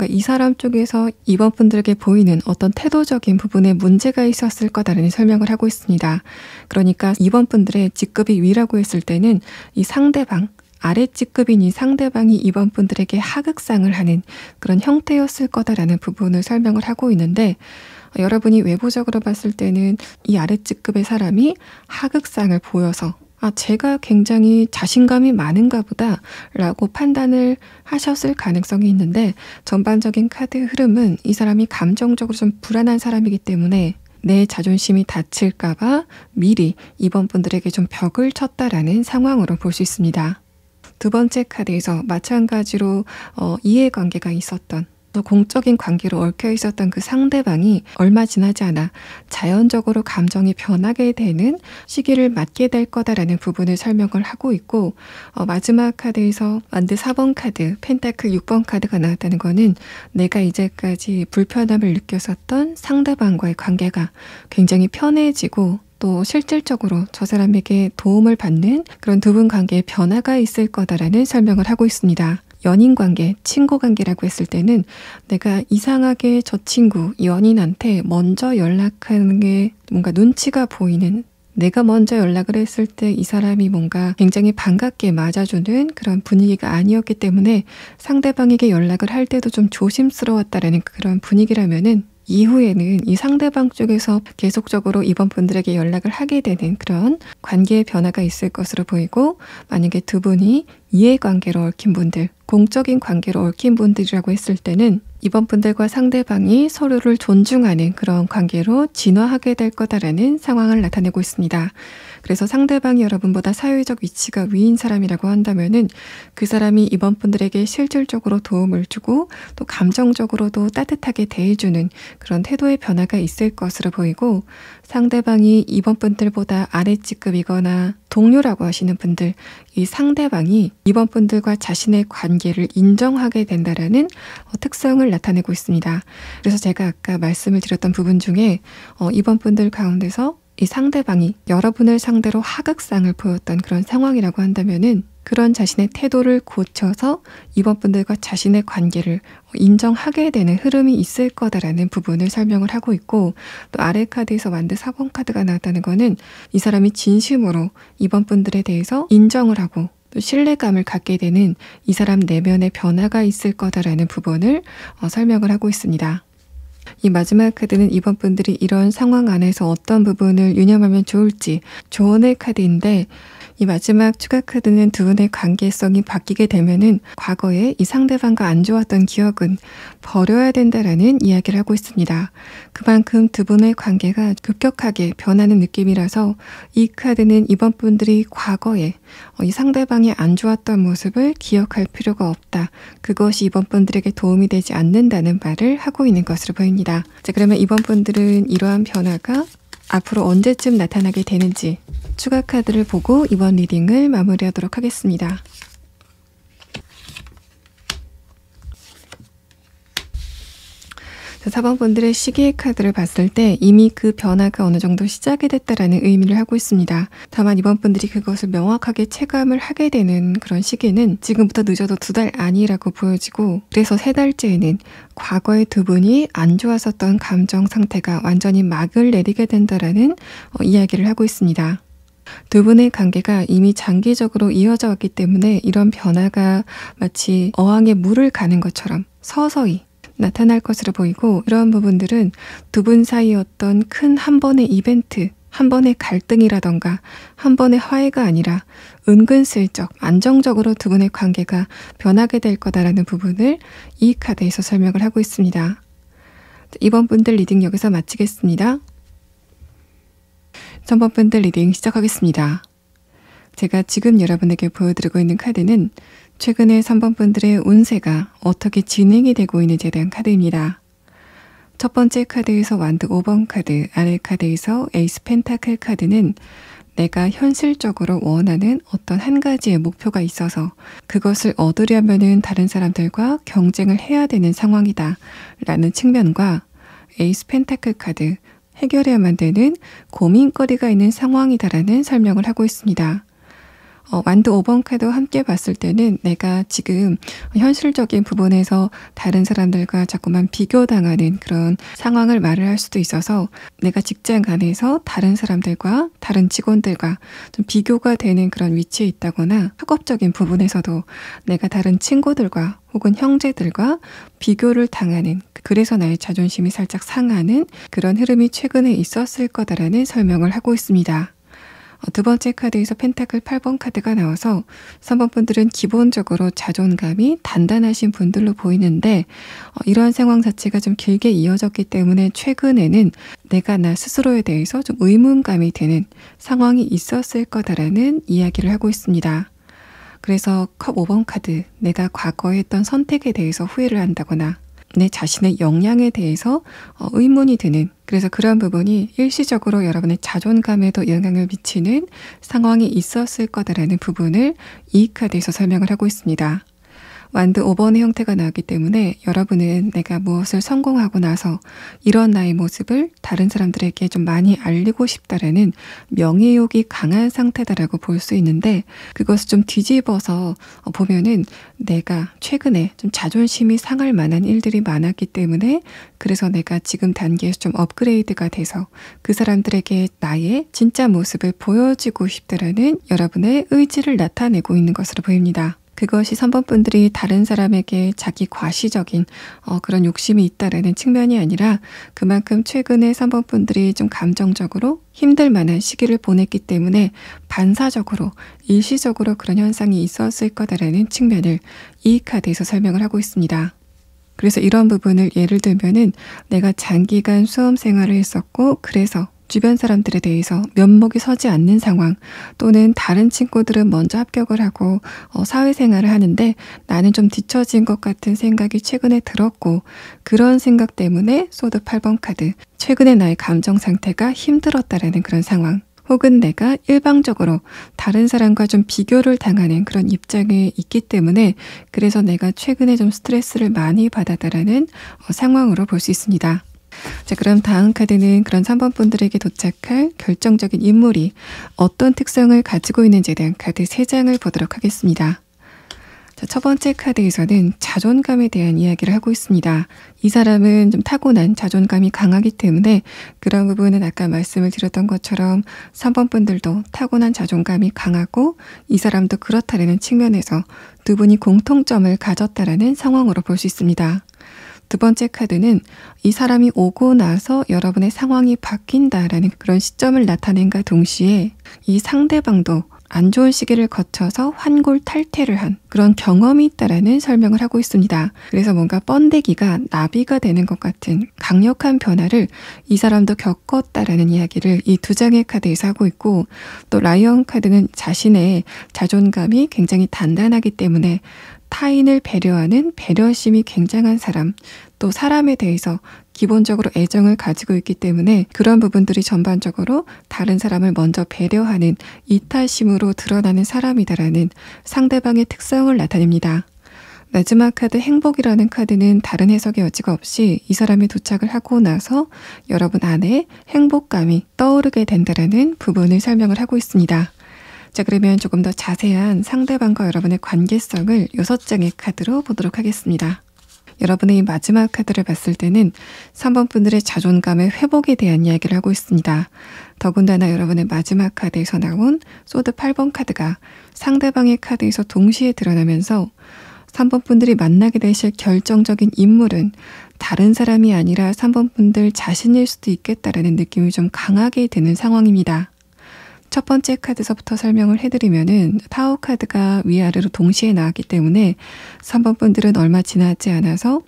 이 사람 쪽에서 2번 분들에게 보이는 어떤 태도적인 부분에 문제가 있었을 거다라는 설명을 하고 있습니다. 그러니까 2번 분들의 직급이 위라고 했을 때는 이 상대방, 아래직급인 이 상대방이 2번 분들에게 하극상을 하는 그런 형태였을 거다라는 부분을 설명을 하고 있는데, 여러분이 외부적으로 봤을 때는 이 아래직급의 사람이 하극상을 보여서 제가 굉장히 자신감이 많은가 보다 라고 판단을 하셨을 가능성이 있는데, 전반적인 카드 흐름은 이 사람이 감정적으로 좀 불안한 사람이기 때문에 내 자존심이 다칠까봐 미리 2번 분들에게 좀 벽을 쳤다라는 상황으로 볼 수 있습니다. 두 번째 카드에서 마찬가지로 이해관계가 있었던, 또 공적인 관계로 얽혀 있었던 그 상대방이 얼마 지나지 않아 자연적으로 감정이 변하게 되는 시기를 맞게 될 거다라는 부분을 설명을 하고 있고, 마지막 카드에서 완드 4번 카드, 펜타클 6번 카드가 나왔다는 거는 내가 이제까지 불편함을 느꼈었던 상대방과의 관계가 굉장히 편해지고 또 실질적으로 저 사람에게 도움을 받는 그런 두 분 관계에 변화가 있을 거다라는 설명을 하고 있습니다. 연인관계, 친구관계라고 했을 때는 내가 이상하게 저 친구, 연인한테 먼저 연락하는 게 뭔가 눈치가 보이는, 내가 먼저 연락을 했을 때 이 사람이 뭔가 굉장히 반갑게 맞아주는 그런 분위기가 아니었기 때문에 상대방에게 연락을 할 때도 좀 조심스러웠다라는 그런 분위기라면은, 이후에는 이 상대방 쪽에서 계속적으로 2번 분들에게 연락을 하게 되는 그런 관계의 변화가 있을 것으로 보이고, 만약에 두 분이 이해관계로 얽힌 분들, 공적인 관계로 얽힌 분들이라고 했을 때는 2번 분들과 상대방이 서로를 존중하는 그런 관계로 진화하게 될 거다라는 상황을 나타내고 있습니다. 그래서 상대방이 여러분보다 사회적 위치가 위인 사람이라고 한다면은 그 사람이 2번 분들에게 실질적으로 도움을 주고 또 감정적으로도 따뜻하게 대해주는 그런 태도의 변화가 있을 것으로 보이고, 상대방이 2번 분들보다 아래직급이거나 동료라고 하시는 분들, 이 상대방이 2번 분들과 자신의 관계를 인정하게 된다라는 특성을 나타내고 있습니다. 그래서 제가 아까 말씀을 드렸던 부분 중에 2번 분들 가운데서 이 상대방이 여러분을 상대로 하극상을 보였던 그런 상황이라고 한다면은 그런 자신의 태도를 고쳐서 2번 분들과 자신의 관계를 인정하게 되는 흐름이 있을 거다라는 부분을 설명을 하고 있고, 또 아래 카드에서 완드 4번 카드가 나왔다는 거는 이 사람이 진심으로 2번 분들에 대해서 인정을 하고 또 신뢰감을 갖게 되는 이 사람 내면의 변화가 있을 거다라는 부분을 설명을 하고 있습니다. 이 마지막 카드는 2번 분들이 이런 상황 안에서 어떤 부분을 유념하면 좋을지 조언의 카드인데, 이 마지막 추가 카드는 두 분의 관계성이 바뀌게 되면은 과거에 이 상대방과 안 좋았던 기억은 버려야 된다라는 이야기를 하고 있습니다. 그만큼 두 분의 관계가 급격하게 변하는 느낌이라서 이 카드는 2번 분들이 과거에 이 상대방이 안 좋았던 모습을 기억할 필요가 없다, 그것이 2번 분들에게 도움이 되지 않는다는 말을 하고 있는 것으로 보입니다. 자, 그러면 2번 분들은 이러한 변화가 앞으로 언제쯤 나타나게 되는지 추가 카드를 보고 이번 리딩을 마무리하도록 하겠습니다. 자, 4번 분들의 시기의 카드를 봤을 때 이미 그 변화가 어느 정도 시작이 됐다라는 의미를 하고 있습니다. 다만 2번 분들이 그것을 명확하게 체감을 하게 되는 그런 시기는 지금부터 늦어도 2달 아니라고 보여지고, 그래서 3달째에는 과거의 두 분이 안 좋았었던 감정 상태가 완전히 막을 내리게 된다라는 이야기를 하고 있습니다. 두 분의 관계가 이미 장기적으로 이어져 왔기 때문에 이런 변화가 마치 어항에 물을 가는 것처럼 서서히 나타날 것으로 보이고, 이러한 부분들은 두 분 사이의 어떤 큰 한 번의 이벤트, 한 번의 갈등이라던가 한 번의 화해가 아니라 은근슬쩍 안정적으로 두 분의 관계가 변하게 될 거다라는 부분을 이 카드에서 설명을 하고 있습니다. 이번 분들 리딩 여기서 마치겠습니다. 3번 분들 리딩 시작하겠습니다. 제가 지금 여러분에게 보여드리고 있는 카드는 최근에 3번 분들의 운세가 어떻게 진행이 되고 있는지에 대한 카드입니다. 첫 번째 카드에서 완드 5번 카드, 아래 카드에서 에이스 펜타클 카드는 내가 현실적으로 원하는 어떤 한 가지의 목표가 있어서 그것을 얻으려면은 다른 사람들과 경쟁을 해야 되는 상황이다 라는 측면과 에이스 펜타클 카드, 해결해야만 되는 고민거리가 있는 상황이다라는 설명을 하고 있습니다. 완드 5번 카드와 함께 봤을 때는 내가 지금 현실적인 부분에서 다른 사람들과 자꾸만 비교당하는 그런 상황을 말을 할 수도 있어서 내가 직장 안에서 다른 사람들과 다른 직원들과 좀 비교가 되는 그런 위치에 있다거나 학업적인 부분에서도 내가 다른 친구들과 혹은 형제들과 비교를 당하는, 그래서 나의 자존심이 살짝 상하는 그런 흐름이 최근에 있었을 거다라는 설명을 하고 있습니다. 두 번째 카드에서 펜타클 8번 카드가 나와서 3번 분들은 기본적으로 자존감이 단단하신 분들로 보이는데 이러한 상황 자체가 좀 길게 이어졌기 때문에 최근에는 내가 나 스스로에 대해서 좀 의문감이 드는 상황이 있었을 거다라는 이야기를 하고 있습니다. 그래서 컵 5번 카드, 내가 과거에 했던 선택에 대해서 후회를 한다거나 내 자신의 역량에 대해서 의문이 드는, 그래서 그런 부분이 일시적으로 여러분의 자존감에도 영향을 미치는 상황이 있었을 거다라는 부분을 이 카드에서 설명을 하고 있습니다. 완드 5번의 형태가 나왔기 때문에 여러분은 내가 무엇을 성공하고 나서 이런 나의 모습을 다른 사람들에게 좀 많이 알리고 싶다라는 명예욕이 강한 상태다라고 볼 수 있는데, 그것을 좀 뒤집어서 보면은 내가 최근에 좀 자존심이 상할 만한 일들이 많았기 때문에 그래서 내가 지금 단계에서 좀 업그레이드가 돼서 그 사람들에게 나의 진짜 모습을 보여주고 싶다라는 여러분의 의지를 나타내고 있는 것으로 보입니다. 그것이 3번 분들이 다른 사람에게 자기 과시적인 그런 욕심이 있다라는 측면이 아니라 그만큼 최근에 3번 분들이 좀 감정적으로 힘들 만한 시기를 보냈기 때문에 반사적으로 일시적으로 그런 현상이 있었을 거다라는 측면을 이 카드에서 설명을 하고 있습니다. 그래서 이런 부분을 예를 들면은 내가 장기간 수험 생활을 했었고 그래서 주변 사람들에 대해서 면목이 서지 않는 상황, 또는 다른 친구들은 먼저 합격을 하고 사회생활을 하는데 나는 좀 뒤처진 것 같은 생각이 최근에 들었고, 그런 생각 때문에 소드 8번 카드, 최근에 나의 감정 상태가 힘들었다라는 그런 상황, 혹은 내가 일방적으로 다른 사람과 좀 비교를 당하는 그런 입장에 있기 때문에 그래서 내가 최근에 좀 스트레스를 많이 받았다라는 상황으로 볼 수 있습니다. 자, 그럼 다음 카드는 그런 3번 분들에게 도착할 결정적인 인물이 어떤 특성을 가지고 있는지에 대한 카드 3장을 보도록 하겠습니다. 자, 첫 번째 카드에서는 자존감에 대한 이야기를 하고 있습니다. 이 사람은 좀 타고난 자존감이 강하기 때문에 그런 부분은 아까 말씀을 드렸던 것처럼 3번 분들도 타고난 자존감이 강하고 이 사람도 그렇다라는 측면에서 두 분이 공통점을 가졌다라는 상황으로 볼 수 있습니다. 두 번째 카드는 이 사람이 오고 나서 여러분의 상황이 바뀐다라는 그런 시점을 나타낸과 동시에 이 상대방도 안 좋은 시기를 거쳐서 환골탈태를 한 그런 경험이 있다라는 설명을 하고 있습니다. 그래서 뭔가 번데기가 나비가 되는 것 같은 강력한 변화를 이 사람도 겪었다라는 이야기를 이 두 장의 카드에서 하고 있고, 또 라이언 카드는 자신의 자존감이 굉장히 단단하기 때문에 타인을 배려하는 배려심이 굉장한 사람, 또 사람에 대해서 기본적으로 애정을 가지고 있기 때문에 그런 부분들이 전반적으로 다른 사람을 먼저 배려하는 이타심으로 드러나는 사람이다라는 상대방의 특성을 나타냅니다. 마지막 카드 행복이라는 카드는 다른 해석의 여지가 없이 이 사람이 도착을 하고 나서 여러분 안에 행복감이 떠오르게 된다라는 부분을 설명을 하고 있습니다. 자, 그러면 조금 더 자세한 상대방과 여러분의 관계성을 6장의 카드로 보도록 하겠습니다. 여러분의 이 마지막 카드를 봤을 때는 3번 분들의 자존감의 회복에 대한 이야기를 하고 있습니다. 더군다나 여러분의 마지막 카드에서 나온 소드 8번 카드가 상대방의 카드에서 동시에 드러나면서 3번 분들이 만나게 되실 결정적인 인물은 다른 사람이 아니라 3번 분들 자신일 수도 있겠다라는 느낌이 좀 강하게 드는 상황입니다. 첫 번째 카드서부터 설명을 해드리면은 타워 카드가 위아래로 동시에 나왔기 때문에 3번 분들은 얼마 지나지 않아서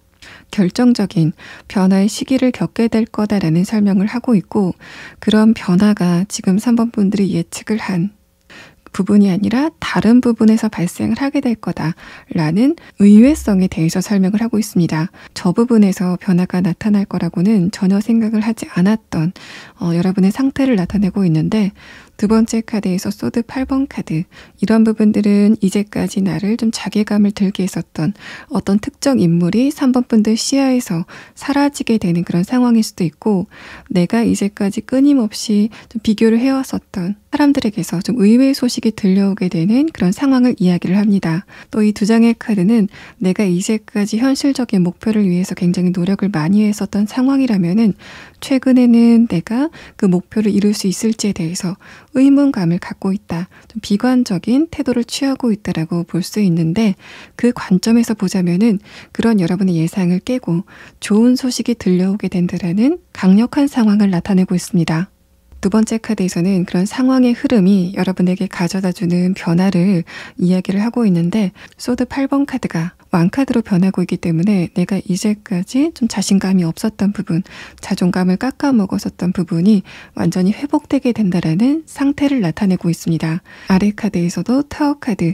결정적인 변화의 시기를 겪게 될 거다라는 설명을 하고 있고, 그런 변화가 지금 3번 분들이 예측을 한 부분이 아니라 다른 부분에서 발생을 하게 될 거다라는 의외성에 대해서 설명을 하고 있습니다. 저 부분에서 변화가 나타날 거라고는 전혀 생각을 하지 않았던 여러분의 상태를 나타내고 있는데, 두 번째 카드에서 소드 8번 카드, 이런 부분들은 이제까지 나를 좀 자괴감을 들게 했었던 어떤 특정 인물이 3번 분들 시야에서 사라지게 되는 그런 상황일 수도 있고, 내가 이제까지 끊임없이 좀 비교를 해왔었던 사람들에게서 좀 의외의 소식이 들려오게 되는 그런 상황을 이야기를 합니다. 또 이 두 장의 카드는 내가 이제까지 현실적인 목표를 위해서 굉장히 노력을 많이 했었던 상황이라면은 최근에는 내가 그 목표를 이룰 수 있을지에 대해서 의문감을 갖고 있다, 좀 비관적인 태도를 취하고 있다라고 볼 수 있는데, 그 관점에서 보자면은 그런 여러분의 예상을 깨고 좋은 소식이 들려오게 된다라는 강력한 상황을 나타내고 있습니다. 두 번째 카드에서는 그런 상황의 흐름이 여러분에게 가져다주는 변화를 이야기를 하고 있는데, 소드 8번 카드가 왕카드로 변하고 있기 때문에 내가 이제까지 좀 자신감이 없었던 부분, 자존감을 깎아먹었었던 부분이 완전히 회복되게 된다라는 상태를 나타내고 있습니다. 아래 카드에서도 타워 카드,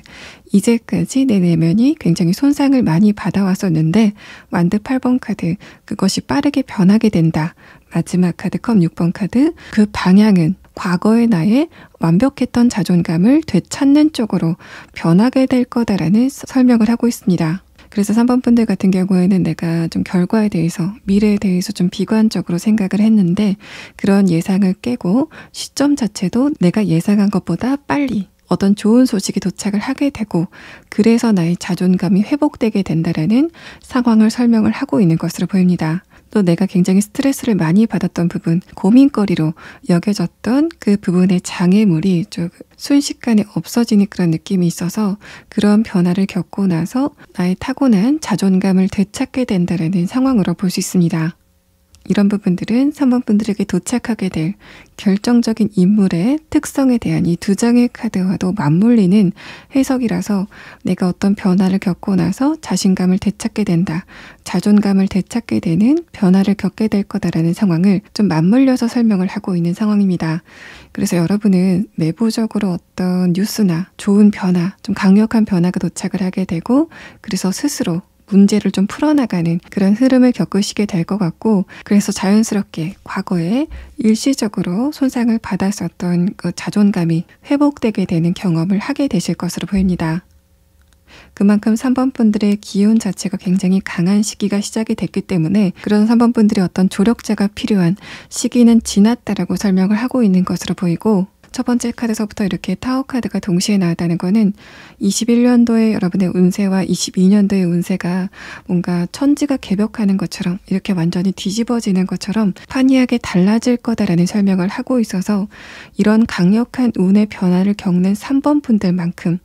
이제까지 내 내면이 굉장히 손상을 많이 받아왔었는데 완드 8번 카드, 그것이 빠르게 변하게 된다. 마지막 카드 컵 6번 카드, 그 방향은 과거의 나의 완벽했던 자존감을 되찾는 쪽으로 변하게 될 거다라는 설명을 하고 있습니다. 그래서 3번 분들 같은 경우에는 내가 좀 결과에 대해서, 미래에 대해서 좀 비관적으로 생각을 했는데, 그런 예상을 깨고 시점 자체도 내가 예상한 것보다 빨리 어떤 좋은 소식이 도착을 하게 되고, 그래서 나의 자존감이 회복되게 된다라는 상황을 설명을 하고 있는 것으로 보입니다. 또 내가 굉장히 스트레스를 많이 받았던 부분, 고민거리로 여겨졌던 그 부분의 장애물이 좀 순식간에 없어지는 그런 느낌이 있어서, 그런 변화를 겪고 나서 나의 타고난 자존감을 되찾게 된다는 상황으로 볼 수 있습니다. 이런 부분들은 3번 분들에게 도착하게 될 결정적인 인물의 특성에 대한 이 두 장의 카드와도 맞물리는 해석이라서, 내가 어떤 변화를 겪고 나서 자신감을 되찾게 된다, 자존감을 되찾게 되는 변화를 겪게 될 거다라는 상황을 좀 맞물려서 설명을 하고 있는 상황입니다. 그래서 여러분은 내부적으로 어떤 뉴스나 좋은 변화, 좀 강력한 변화가 도착을 하게 되고, 그래서 스스로 문제를 좀 풀어나가는 그런 흐름을 겪으시게 될 것 같고, 그래서 자연스럽게 과거에 일시적으로 손상을 받았었던 그 자존감이 회복되게 되는 경험을 하게 되실 것으로 보입니다. 그만큼 3번 분들의 기운 자체가 굉장히 강한 시기가 시작이 됐기 때문에, 그런 3번 분들의 어떤 조력자가 필요한 시기는 지났다라고 설명을 하고 있는 것으로 보이고, 첫 번째 카드서부터 이렇게 타워 카드가 동시에 나왔다는 거는 21년도의 여러분의 운세와 22년도의 운세가 뭔가 천지가 개벽하는 것처럼, 이렇게 완전히 뒤집어지는 것처럼 판이하게 달라질 거다라는 설명을 하고 있어서, 이런 강력한 운의 변화를 겪는 3번 분들만큼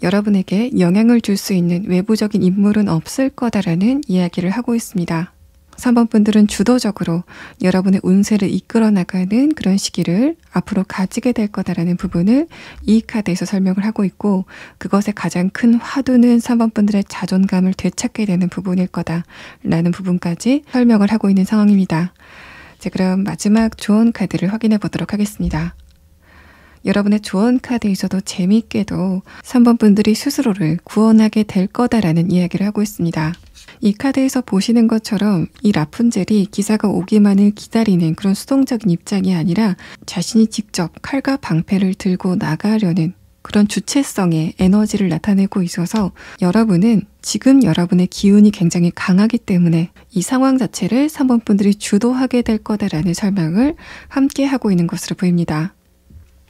여러분에게 영향을 줄 수 있는 외부적인 인물은 없을 거다라는 이야기를 하고 있습니다. 3번 분들은 주도적으로 여러분의 운세를 이끌어 나가는 그런 시기를 앞으로 가지게 될 거다라는 부분을 이 카드에서 설명을 하고 있고, 그것의 가장 큰 화두는 3번 분들의 자존감을 되찾게 되는 부분일 거다라는 부분까지 설명을 하고 있는 상황입니다. 자, 그럼 마지막 조언 카드를 확인해 보도록 하겠습니다. 여러분의 조언 카드에서도 재미있게도 3번 분들이 스스로를 구원하게 될 거다라는 이야기를 하고 있습니다. 이 카드에서 보시는 것처럼 이 라푼젤이 기사가 오기만을 기다리는 그런 수동적인 입장이 아니라 자신이 직접 칼과 방패를 들고 나가려는 그런 주체성의 에너지를 나타내고 있어서, 여러분은 지금 여러분의 기운이 굉장히 강하기 때문에 이 상황 자체를 3번 분들이 주도하게 될 거다라는 설명을 함께 하고 있는 것으로 보입니다.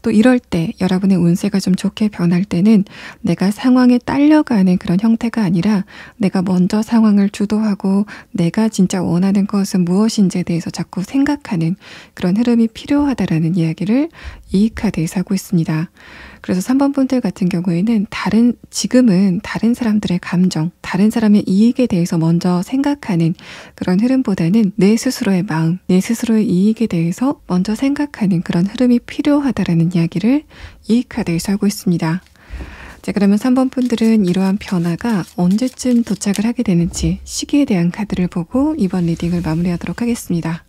또 이럴 때 여러분의 운세가 좀 좋게 변할 때는 내가 상황에 딸려가는 그런 형태가 아니라 내가 먼저 상황을 주도하고 내가 진짜 원하는 것은 무엇인지에 대해서 자꾸 생각하는 그런 흐름이 필요하다라는 이야기를 이 카드에서 하고 있습니다. 그래서 3번 분들 같은 경우에는 지금은 다른 사람들의 감정, 다른 사람의 이익에 대해서 먼저 생각하는 그런 흐름보다는 내 스스로의 마음, 내 스스로의 이익에 대해서 먼저 생각하는 그런 흐름이 필요하다라는 이야기를 이 카드에서 하고 있습니다. 자, 그러면 3번 분들은 이러한 변화가 언제쯤 도착을 하게 되는지 시기에 대한 카드를 보고 이번 리딩을 마무리하도록 하겠습니다.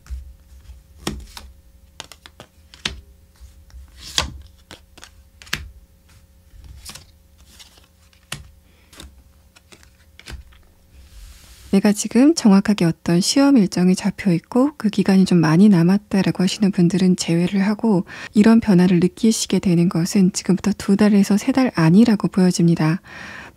내가 지금 정확하게 어떤 시험 일정이 잡혀 있고 그 기간이 좀 많이 남았다라고 하시는 분들은 제외를 하고 이런 변화를 느끼시게 되는 것은 지금부터 2달에서 3달 안이라고 보여집니다.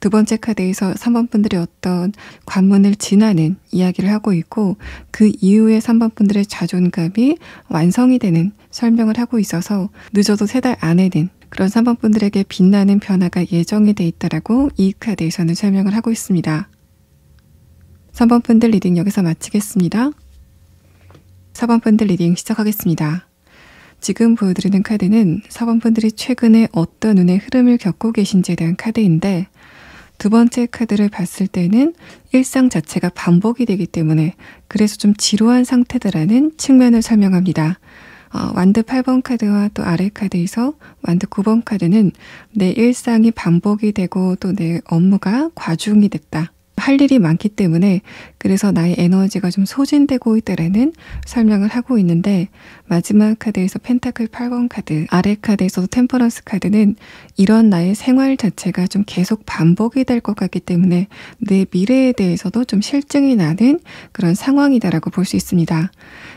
두 번째 카드에서 3번 분들이 어떤 관문을 지나는 이야기를 하고 있고 그 이후에 3번 분들의 자존감이 완성이 되는 설명을 하고 있어서 늦어도 3달 안에는 그런 3번 분들에게 빛나는 변화가 예정이 돼 있다라고 이 카드에서는 설명을 하고 있습니다. 3번 분들 리딩 여기서 마치겠습니다. 4번 분들 리딩 시작하겠습니다. 지금 보여드리는 카드는 4번 분들이 최근에 어떤 운의 흐름을 겪고 계신지에 대한 카드인데 두 번째 카드를 봤을 때는 일상 자체가 반복이 되기 때문에 그래서 좀 지루한 상태다라는 측면을 설명합니다. 완드 8번 카드와 또 아래 카드에서 완드 9번 카드는 내 일상이 반복이 되고 또 내 업무가 과중이 됐다. 할 일이 많기 때문에 그래서 나의 에너지가 좀 소진되고 있다라는 설명을 하고 있는데 마지막 카드에서 펜타클 8번 카드, 아래 카드에서도 템퍼런스 카드는 이런 나의 생활 자체가 좀 계속 반복이 될 것 같기 때문에 내 미래에 대해서도 좀 실증이 나는 그런 상황이다라고 볼 수 있습니다.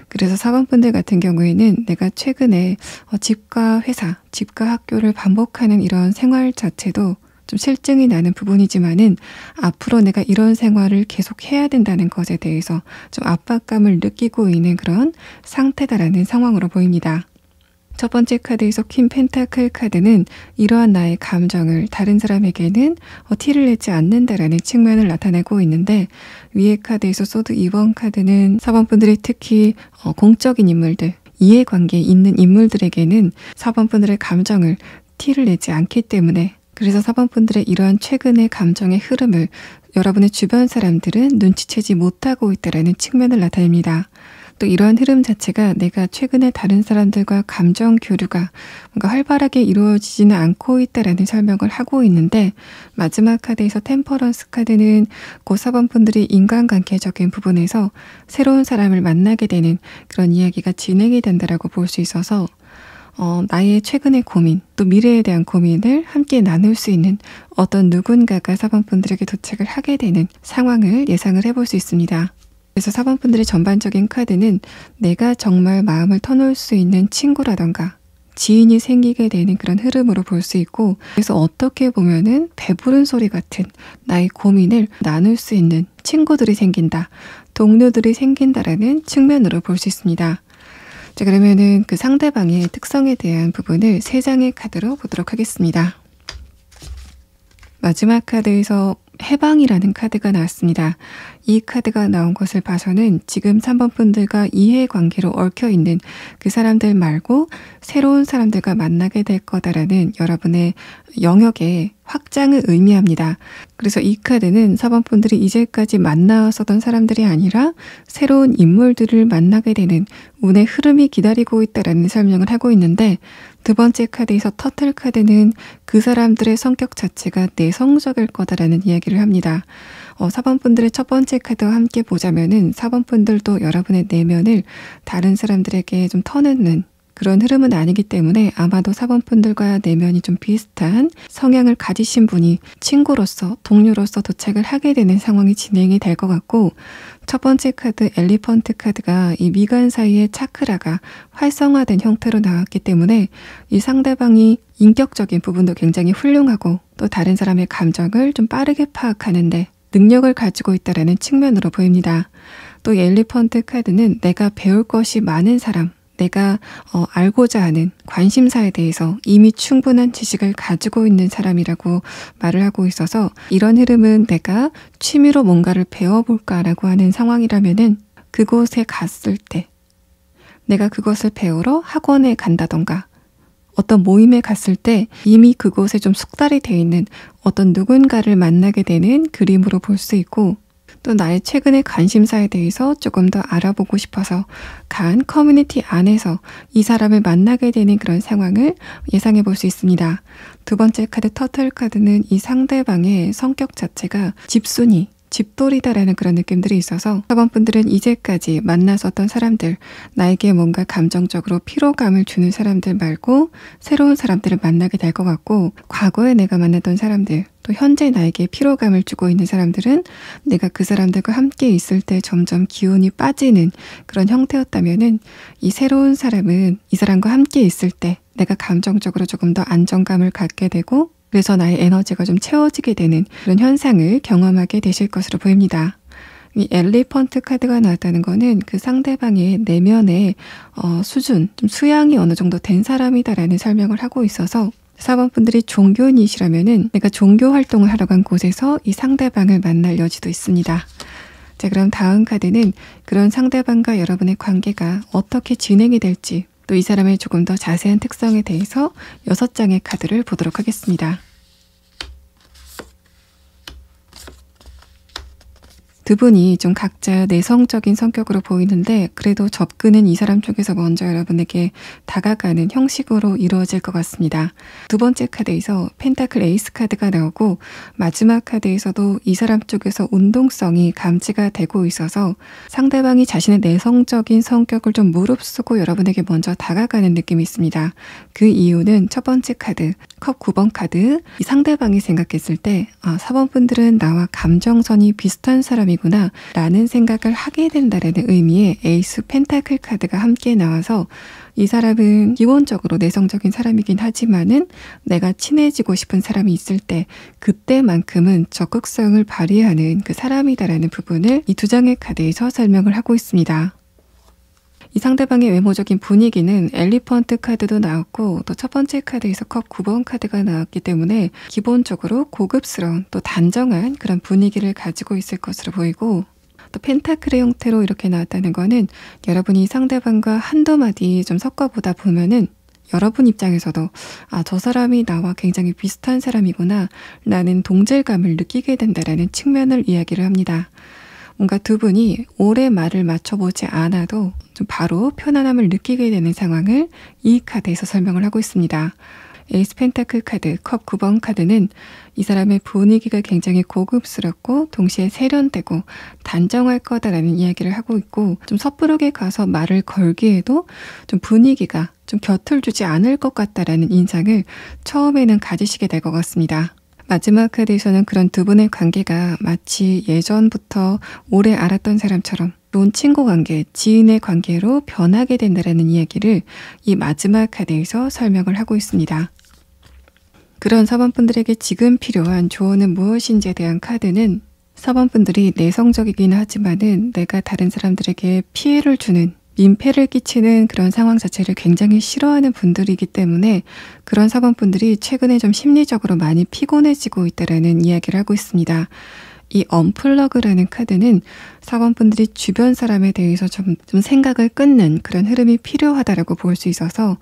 그래서 4번 분들 같은 경우에는 내가 최근에 집과 회사, 집과 학교를 반복하는 이런 생활 자체도 좀 실증이 나는 부분이지만은 앞으로 내가 이런 생활을 계속 해야 된다는 것에 대해서 좀 압박감을 느끼고 있는 그런 상태다라는 상황으로 보입니다. 첫 번째 카드에서 퀸 펜타클 카드는 이러한 나의 감정을 다른 사람에게는 티를 내지 않는다라는 측면을 나타내고 있는데 위에 카드에서 소드 2번 카드는 4번 분들이 특히 공적인 인물들, 이해관계에 있는 인물들에게는 4번 분들의 감정을 티를 내지 않기 때문에 그래서 4번 분들의 이러한 최근의 감정의 흐름을 여러분의 주변 사람들은 눈치채지 못하고 있다는 측면을 나타냅니다. 또 이러한 흐름 자체가 내가 최근에 다른 사람들과 감정 교류가 뭔가 활발하게 이루어지지는 않고 있다는 설명을 하고 있는데 마지막 카드에서 템퍼런스 카드는 그 4번 분들이 인간관계적인 부분에서 새로운 사람을 만나게 되는 그런 이야기가 진행이 된다라고 볼 수 있어서 나의 최근의 고민, 또 미래에 대한 고민을 함께 나눌 수 있는 어떤 누군가가 4번 분들에게 도착을 하게 되는 상황을 예상을 해볼 수 있습니다. 그래서 4번 분들의 전반적인 카드는 내가 정말 마음을 터놓을 수 있는 친구라던가 지인이 생기게 되는 그런 흐름으로 볼 수 있고 그래서 어떻게 보면은 배부른 소리 같은 나의 고민을 나눌 수 있는 친구들이 생긴다, 동료들이 생긴다라는 측면으로 볼 수 있습니다. 자, 그러면은 그 상대방의 특성에 대한 부분을 3장의 카드로 보도록 하겠습니다. 마지막 카드에서 해방이라는 카드가 나왔습니다. 이 카드가 나온 것을 봐서는 지금 3번 분들과 이해관계로 얽혀있는 그 사람들 말고 새로운 사람들과 만나게 될 거다라는 여러분의 영역의 확장을 의미합니다. 그래서 이 카드는 4번 분들이 이제까지 만나왔었던 사람들이 아니라 새로운 인물들을 만나게 되는 운의 흐름이 기다리고 있다라는 설명을 하고 있는데 두 번째 카드에서 터틀 카드는 그 사람들의 성격 자체가 내성적일 거다라는 이야기를 합니다. 4번 분들의 첫 번째 카드와 함께 보자면은 4번 분들도 여러분의 내면을 다른 사람들에게 좀 터놓는 그런 흐름은 아니기 때문에 아마도 4번 분들과 내면이 좀 비슷한 성향을 가지신 분이 친구로서, 동료로서 도착을 하게 되는 상황이 진행이 될 것 같고 첫 번째 카드 엘리펀트 카드가 이 미간 사이의 차크라가 활성화된 형태로 나왔기 때문에 이 상대방이 인격적인 부분도 굉장히 훌륭하고 또 다른 사람의 감정을 좀 빠르게 파악하는데 능력을 가지고 있다는 측면으로 보입니다. 또 엘리펀트 카드는 내가 배울 것이 많은 사람, 내가 알고자 하는 관심사에 대해서 이미 충분한 지식을 가지고 있는 사람이라고 말을 하고 있어서 이런 흐름은 내가 취미로 뭔가를 배워볼까라고 하는 상황이라면은 그곳에 갔을 때 내가 그것을 배우러 학원에 간다던가 어떤 모임에 갔을 때 이미 그곳에 좀 숙달이 돼 있는 어떤 누군가를 만나게 되는 그림으로 볼 수 있고, 또 나의 최근의 관심사에 대해서 조금 더 알아보고 싶어서 간 커뮤니티 안에서 이 사람을 만나게 되는 그런 상황을 예상해 볼 수 있습니다. 두 번째 카드 터틀 카드는 이 상대방의 성격 자체가 집순이, 집돌이다라는 그런 느낌들이 있어서 4번 분들은 이제까지 만났었던 사람들, 나에게 뭔가 감정적으로 피로감을 주는 사람들 말고 새로운 사람들을 만나게 될 것 같고, 과거에 내가 만났던 사람들, 또 현재 나에게 피로감을 주고 있는 사람들은 내가 그 사람들과 함께 있을 때 점점 기운이 빠지는 그런 형태였다면은, 이 새로운 사람은 이 사람과 함께 있을 때 내가 감정적으로 조금 더 안정감을 갖게 되고, 그래서 나의 에너지가 좀 채워지게 되는 그런 현상을 경험하게 되실 것으로 보입니다. 이 엘리펀트 카드가 나왔다는 거는 그 상대방의 내면의 수준, 좀 수양이 어느 정도 된 사람이다라는 설명을 하고 있어서 4번 분들이 종교인이시라면은 내가 종교 활동을 하러 간 곳에서 이 상대방을 만날 여지도 있습니다. 자, 그럼 다음 카드는 그런 상대방과 여러분의 관계가 어떻게 진행이 될지, 또 이 사람의 조금 더 자세한 특성에 대해서 6장의 카드를 보도록 하겠습니다. 두 분이 좀 각자 내성적인 성격으로 보이는데, 그래도 접근은 이 사람 쪽에서 먼저 여러분에게 다가가는 형식으로 이루어질 것 같습니다. 두 번째 카드에서 펜타클 에이스 카드가 나오고, 마지막 카드에서도 이 사람 쪽에서 운동성이 감지가 되고 있어서 상대방이 자신의 내성적인 성격을 좀 무릅쓰고 여러분에게 먼저 다가가는 느낌이 있습니다. 그 이유는 첫 번째 카드, 컵 9번 카드, 이 상대방이 생각했을 때 4번 분들은 나와 감정선이 비슷한 사람이구나 라는 생각을 하게 된다는 의미의 에이스 펜타클 카드가 함께 나와서, 이 사람은 기본적으로 내성적인 사람이긴 하지만은 내가 친해지고 싶은 사람이 있을 때 그때만큼은 적극성을 발휘하는 그 사람이다라는 부분을 이 두 장의 카드에서 설명을 하고 있습니다. 이 상대방의 외모적인 분위기는 엘리펀트 카드도 나왔고, 또 첫 번째 카드에서 컵 9번 카드가 나왔기 때문에 기본적으로 고급스러운 또 단정한 그런 분위기를 가지고 있을 것으로 보이고, 또 펜타클의 형태로 이렇게 나왔다는 거는 여러분이 상대방과 한두 마디 좀 섞어보다 보면은 여러분 입장에서도 저 사람이 나와 굉장히 비슷한 사람이구나 라는 동질감을 느끼게 된다라는 측면을 이야기를 합니다. 뭔가 두 분이 오래 말을 맞춰보지 않아도 좀 바로 편안함을 느끼게 되는 상황을 이 카드에서 설명을 하고 있습니다. 에이스 펜타클 카드, 컵 9번 카드는 이 사람의 분위기가 굉장히 고급스럽고 동시에 세련되고 단정할 거다라는 이야기를 하고 있고, 좀 섣부르게 가서 말을 걸기에도 좀 분위기가 좀 곁을 주지 않을 것 같다라는 인상을 처음에는 가지시게 될 것 같습니다. 마지막 카드에서는 그런 두 분의 관계가 마치 예전부터 오래 알았던 사람처럼 좋은 친구 관계, 지인의 관계로 변하게 된다는 이야기를 이 마지막 카드에서 설명을 하고 있습니다. 그런 4번 분들에게 지금 필요한 조언은 무엇인지에 대한 카드는 4번 분들이 내성적이긴 하지만은 내가 다른 사람들에게 피해를 주는, 민폐를 끼치는 그런 상황 자체를 굉장히 싫어하는 분들이기 때문에 그런 4번 분들이 최근에 좀 심리적으로 많이 피곤해지고 있다라는 이야기를 하고 있습니다. 이 언플러그라는 카드는 4번 분들이 주변 사람에 대해서 좀 생각을 끊는 그런 흐름이 필요하다라고 볼 수 있어서,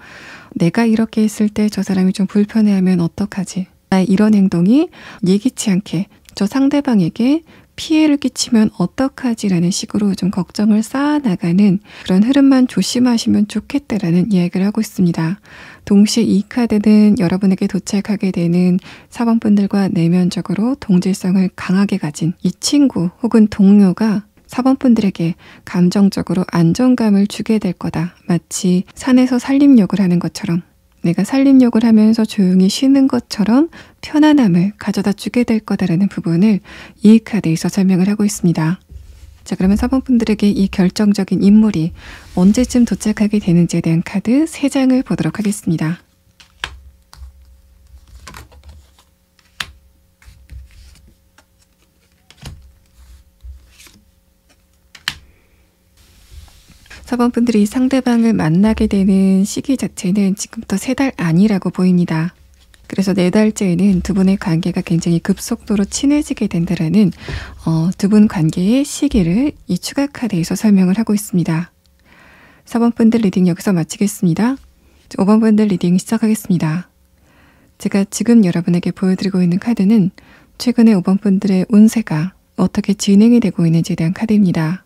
내가 이렇게 했을 때 저 사람이 좀 불편해하면 어떡하지? 나의 이런 행동이 예기치 않게 저 상대방에게 피해를 끼치면 어떡하지라는 식으로 좀 걱정을 쌓아나가는 그런 흐름만 조심하시면 좋겠다라는 이야기를 하고 있습니다. 동시에 이 카드는 여러분에게 도착하게 되는 4번 분들과 내면적으로 동질성을 강하게 가진 이 친구 혹은 동료가 4번 분들에게 감정적으로 안정감을 주게 될 거다. 마치 산에서 산림욕을 하는 것처럼, 내가 산림욕을 하면서 조용히 쉬는 것처럼 편안함을 가져다 주게 될 거다라는 부분을 이 카드에서 설명을 하고 있습니다. 자, 그러면 4번 분들에게 이 결정적인 인물이 언제쯤 도착하게 되는지에 대한 카드 3장을 보도록 하겠습니다. 사번 분들이 상대방을 만나게 되는 시기 자체는 지금부터 3달 안이라고 보입니다. 그래서 4달째에는 두 분의 관계가 굉장히 급속도로 친해지게 된다라는 두 분 관계의 시기를 이 추가 카드에서 설명을 하고 있습니다. 4번 분들 리딩 여기서 마치겠습니다. 5번 분들 리딩 시작하겠습니다. 제가 지금 여러분에게 보여드리고 있는 카드는 최근에 5번 분들의 운세가 어떻게 진행이 되고 있는지에 대한 카드입니다.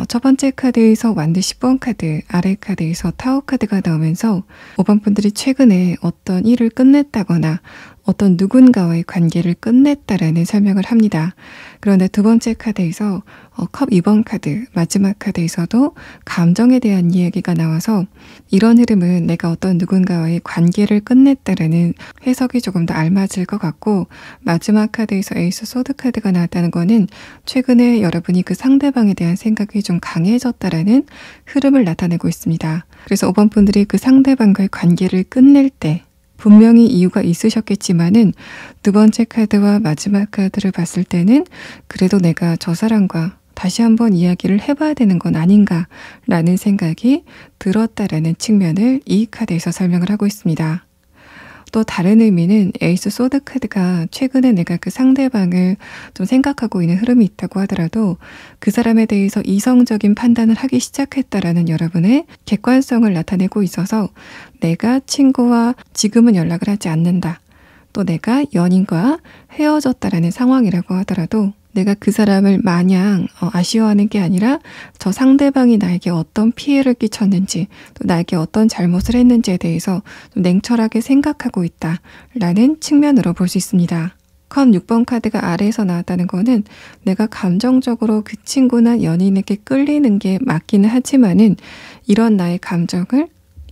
첫 번째 카드에서 완드 10번 카드, 아래 카드에서 타워 카드가 나오면서 5번 분들이 최근에 어떤 일을 끝냈다거나 어떤 누군가와의 관계를 끝냈다라는 설명을 합니다. 그런데 두 번째 카드에서 컵 2번 카드, 마지막 카드에서도 감정에 대한 이야기가 나와서 이런 흐름은 내가 어떤 누군가와의 관계를 끝냈다라는 해석이 조금 더 알맞을 것 같고, 마지막 카드에서 에이스 소드 카드가 나왔다는 거는 최근에 여러분이 그 상대방에 대한 생각이 좀 강해졌다라는 흐름을 나타내고 있습니다. 그래서 5번 분들이 그 상대방과의 관계를 끝낼 때 분명히 이유가 있으셨겠지만은 두 번째 카드와 마지막 카드를 봤을 때는 그래도 내가 저 사람과 다시 한번 이야기를 해봐야 되는 건 아닌가라는 생각이 들었다라는 측면을 이 카드에서 설명을 하고 있습니다. 또 다른 의미는 에이스 소드 카드가 최근에 내가 그 상대방을 좀 생각하고 있는 흐름이 있다고 하더라도 그 사람에 대해서 이성적인 판단을 하기 시작했다라는 여러분의 객관성을 나타내고 있어서 내가 친구와 지금은 연락을 하지 않는다. 또 내가 연인과 헤어졌다라는 상황이라고 하더라도 내가 그 사람을 마냥 아쉬워하는 게 아니라 저 상대방이 나에게 어떤 피해를 끼쳤는지 또 나에게 어떤 잘못을 했는지에 대해서 좀 냉철하게 생각하고 있다라는 측면으로 볼 수 있습니다. 컵 6번 카드가 아래에서 나왔다는 거는 내가 감정적으로 그 친구나 연인에게 끌리는 게 맞기는 하지만은 이런 나의 감정을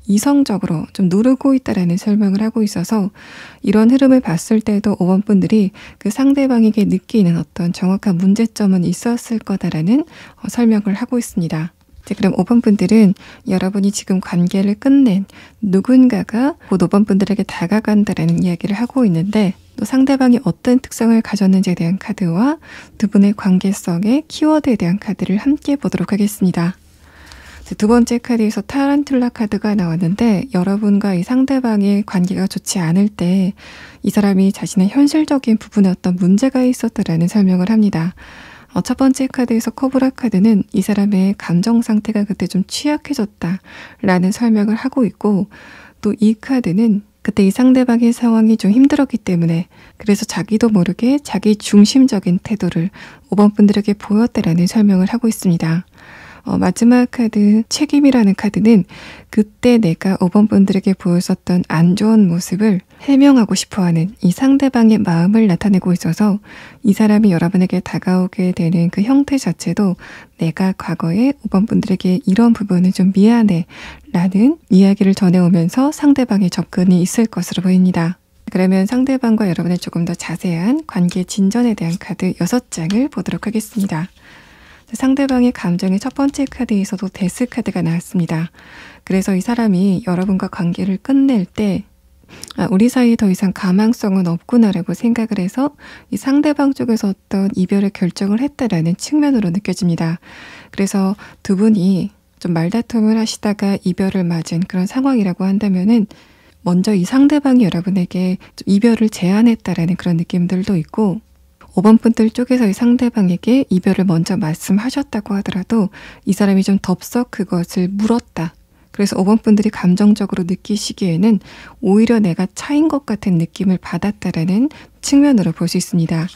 이성적으로 좀 누르고 있다라는 설명을 하고 있어서 이런 흐름을 봤을 때도 5번 분들이 그 상대방에게 느끼는 어떤 정확한 문제점은 있었을 거다라는 설명을 하고 있습니다. 그럼 5번 분들은 여러분이 지금 관계를 끝낸 누군가가 곧 5번 분들에게 다가간다라는 이야기를 하고 있는데 또 상대방이 어떤 특성을 가졌는지에 대한 카드와 두 분의 관계성의 키워드에 대한 카드를 함께 보도록 하겠습니다. 두 번째 카드에서 타란툴라 카드가 나왔는데 여러분과 이 상대방의 관계가 좋지 않을 때 이 사람이 자신의 현실적인 부분에 어떤 문제가 있었다라는 설명을 합니다. 첫 번째 카드에서 코브라 카드는 이 사람의 감정 상태가 그때 좀 취약해졌다라는 설명을 하고 있고 또 이 카드는 그때 이 상대방의 상황이 좀 힘들었기 때문에 그래서 자기도 모르게 자기 중심적인 태도를 5번 분들에게 보였다라는 설명을 하고 있습니다. 마지막 카드 책임이라는 카드는 그때 내가 5번 분들에게 보였었던 안 좋은 모습을 해명하고 싶어하는 이 상대방의 마음을 나타내고 있어서 이 사람이 여러분에게 다가오게 되는 그 형태 자체도 내가 과거에 5번 분들에게 이런 부분은 좀 미안해 라는 이야기를 전해오면서 상대방의 접근이 있을 것으로 보입니다. 그러면 상대방과 여러분의 조금 더 자세한 관계 진전에 대한 카드 6장을 보도록 하겠습니다. 상대방의 감정의 첫 번째 카드에서도 데스 카드가 나왔습니다. 그래서 이 사람이 여러분과 관계를 끝낼 때 우리 사이에 더 이상 가망성은 없구나라고 생각을 해서 이 상대방 쪽에서 어떤 이별을 결정을 했다라는 측면으로 느껴집니다. 그래서 두 분이 좀 말다툼을 하시다가 이별을 맞은 그런 상황이라고 한다면은 먼저 이 상대방이 여러분에게 좀 이별을 제안했다라는 그런 느낌들도 있고 5번 분들 쪽에서 이 상대방에게 이별을 먼저 말씀하셨다고 하더라도 이 사람이 좀 덥석 그것을 물었다. 그래서 5번 분들이 감정적으로 느끼시기에는 오히려 내가 차인 것 같은 느낌을 받았다라는 측면으로 볼 수 있습니다.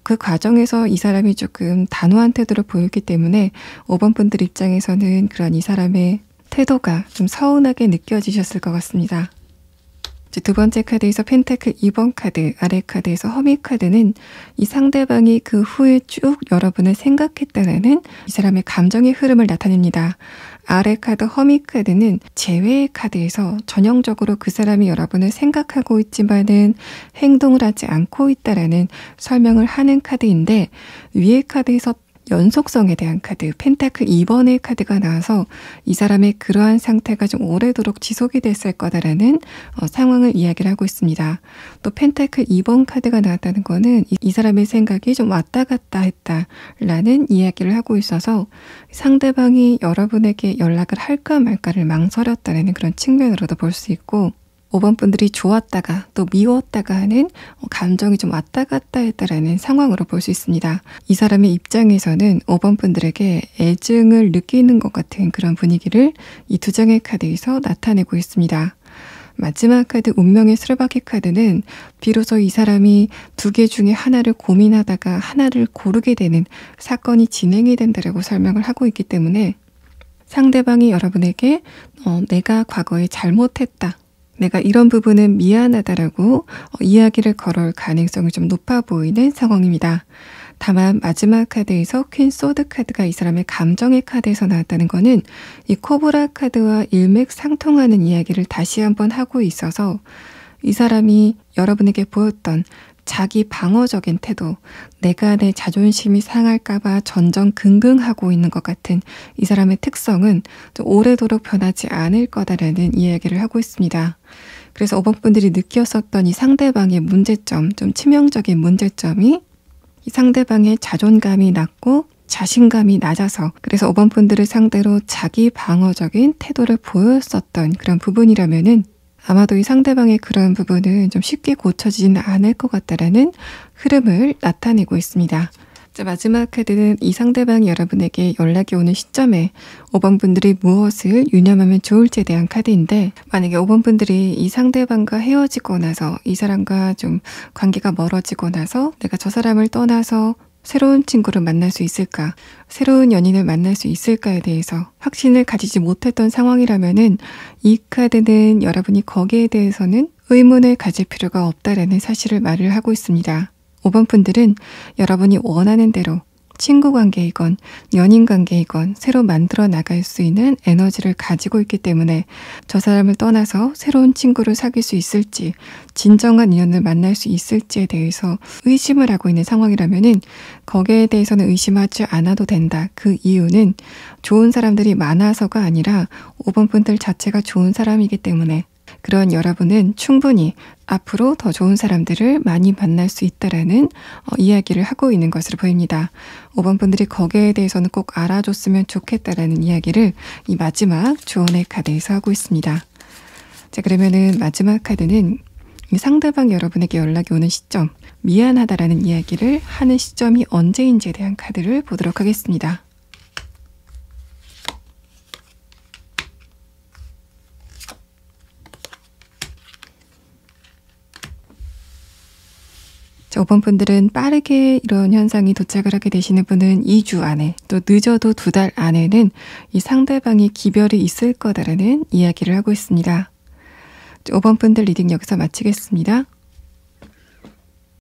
그 과정에서 이 사람이 조금 단호한 태도를 보였기 때문에 5번 분들 입장에서는 그런 이 사람의 태도가 좀 서운하게 느껴지셨을 것 같습니다. 두 번째 카드에서 펜타클 2번 카드, 아래 카드에서 허미 카드는 이 상대방이 그 후에 쭉 여러분을 생각했다라는 이 사람의 감정의 흐름을 나타냅니다. 아래 카드 허미 카드는 제외의 카드에서 전형적으로 그 사람이 여러분을 생각하고 있지만은 행동을 하지 않고 있다라는 설명을 하는 카드인데 위의 카드에서 연속성에 대한 카드, 펜타클 2번의 카드가 나와서 이 사람의 그러한 상태가 좀 오래도록 지속이 됐을 거다라는 상황을 이야기를 하고 있습니다. 또 펜타클 2번 카드가 나왔다는 거는 이 사람의 생각이 좀 왔다 갔다 했다라는 이야기를 하고 있어서 상대방이 여러분에게 연락을 할까 말까를 망설였다라는 그런 측면으로도 볼 수 있고 5번 분들이 좋았다가 또 미웠다가 하는 감정이 좀 왔다 갔다 했다라는 상황으로 볼 수 있습니다. 이 사람의 입장에서는 5번 분들에게 애증을 느끼는 것 같은 그런 분위기를 이 두 장의 카드에서 나타내고 있습니다. 마지막 카드 운명의 수레바퀴 카드는 비로소 이 사람이 두 개 중에 하나를 고민하다가 하나를 고르게 되는 사건이 진행이 된다라고 설명을 하고 있기 때문에 상대방이 여러분에게 내가 과거에 잘못했다, 내가 이런 부분은 미안하다라고 이야기를 걸어올 가능성이 좀 높아 보이는 상황입니다. 다만 마지막 카드에서 퀸 소드 카드가 이 사람의 감정의 카드에서 나왔다는 거는 이 코브라 카드와 일맥상통하는 이야기를 다시 한번 하고 있어서 이 사람이 여러분에게 보였던 자기 방어적인 태도, 내가 내 자존심이 상할까봐 전전긍긍하고 있는 것 같은 이 사람의 특성은 좀 오래도록 변하지 않을 거다라는 이야기를 하고 있습니다. 그래서 5번 분들이 느꼈었던 이 상대방의 문제점, 좀 치명적인 문제점이 이 상대방의 자존감이 낮고 자신감이 낮아서, 그래서 5번 분들을 상대로 자기 방어적인 태도를 보였었던 그런 부분이라면은 아마도 이 상대방의 그런 부분은 좀 쉽게 고쳐지지는 않을 것 같다라는 흐름을 나타내고 있습니다. 자, 마지막 카드는 이 상대방이 여러분에게 연락이 오는 시점에 5번 분들이 무엇을 유념하면 좋을지에 대한 카드인데, 만약에 5번 분들이 이 상대방과 헤어지고 나서 이 사람과 좀 관계가 멀어지고 나서 내가 저 사람을 떠나서 새로운 친구를 만날 수 있을까, 새로운 연인을 만날 수 있을까에 대해서 확신을 가지지 못했던 상황이라면은 이 카드는 여러분이 거기에 대해서는 의문을 가질 필요가 없다라는 사실을 말을 하고 있습니다. 5번 분들은 여러분이 원하는 대로 친구 관계이건 연인 관계이건 새로 만들어 나갈 수 있는 에너지를 가지고 있기 때문에 저 사람을 떠나서 새로운 친구를 사귈 수 있을지, 진정한 인연을 만날 수 있을지에 대해서 의심을 하고 있는 상황이라면은 거기에 대해서는 의심하지 않아도 된다. 그 이유는 좋은 사람들이 많아서가 아니라 5번 분들 자체가 좋은 사람이기 때문에 그런 여러분은 충분히 앞으로 더 좋은 사람들을 많이 만날 수 있다라는 이야기를 하고 있는 것으로 보입니다. 5번 분들이 거기에 대해서는 꼭 알아줬으면 좋겠다라는 이야기를 이 마지막 조언의 카드에서 하고 있습니다. 자, 그러면은 마지막 카드는 이 상대방 여러분에게 연락이 오는 시점, 미안하다라는 이야기를 하는 시점이 언제인지에 대한 카드를 보도록 하겠습니다. 자, 5번 분들은 빠르게 이런 현상이 도착을 하게 되시는 분은 2주 안에, 또 늦어도 2달 안에는 이 상대방이 기별이 있을 거다라는 이야기를 하고 있습니다. 5번 분들 리딩 여기서 마치겠습니다.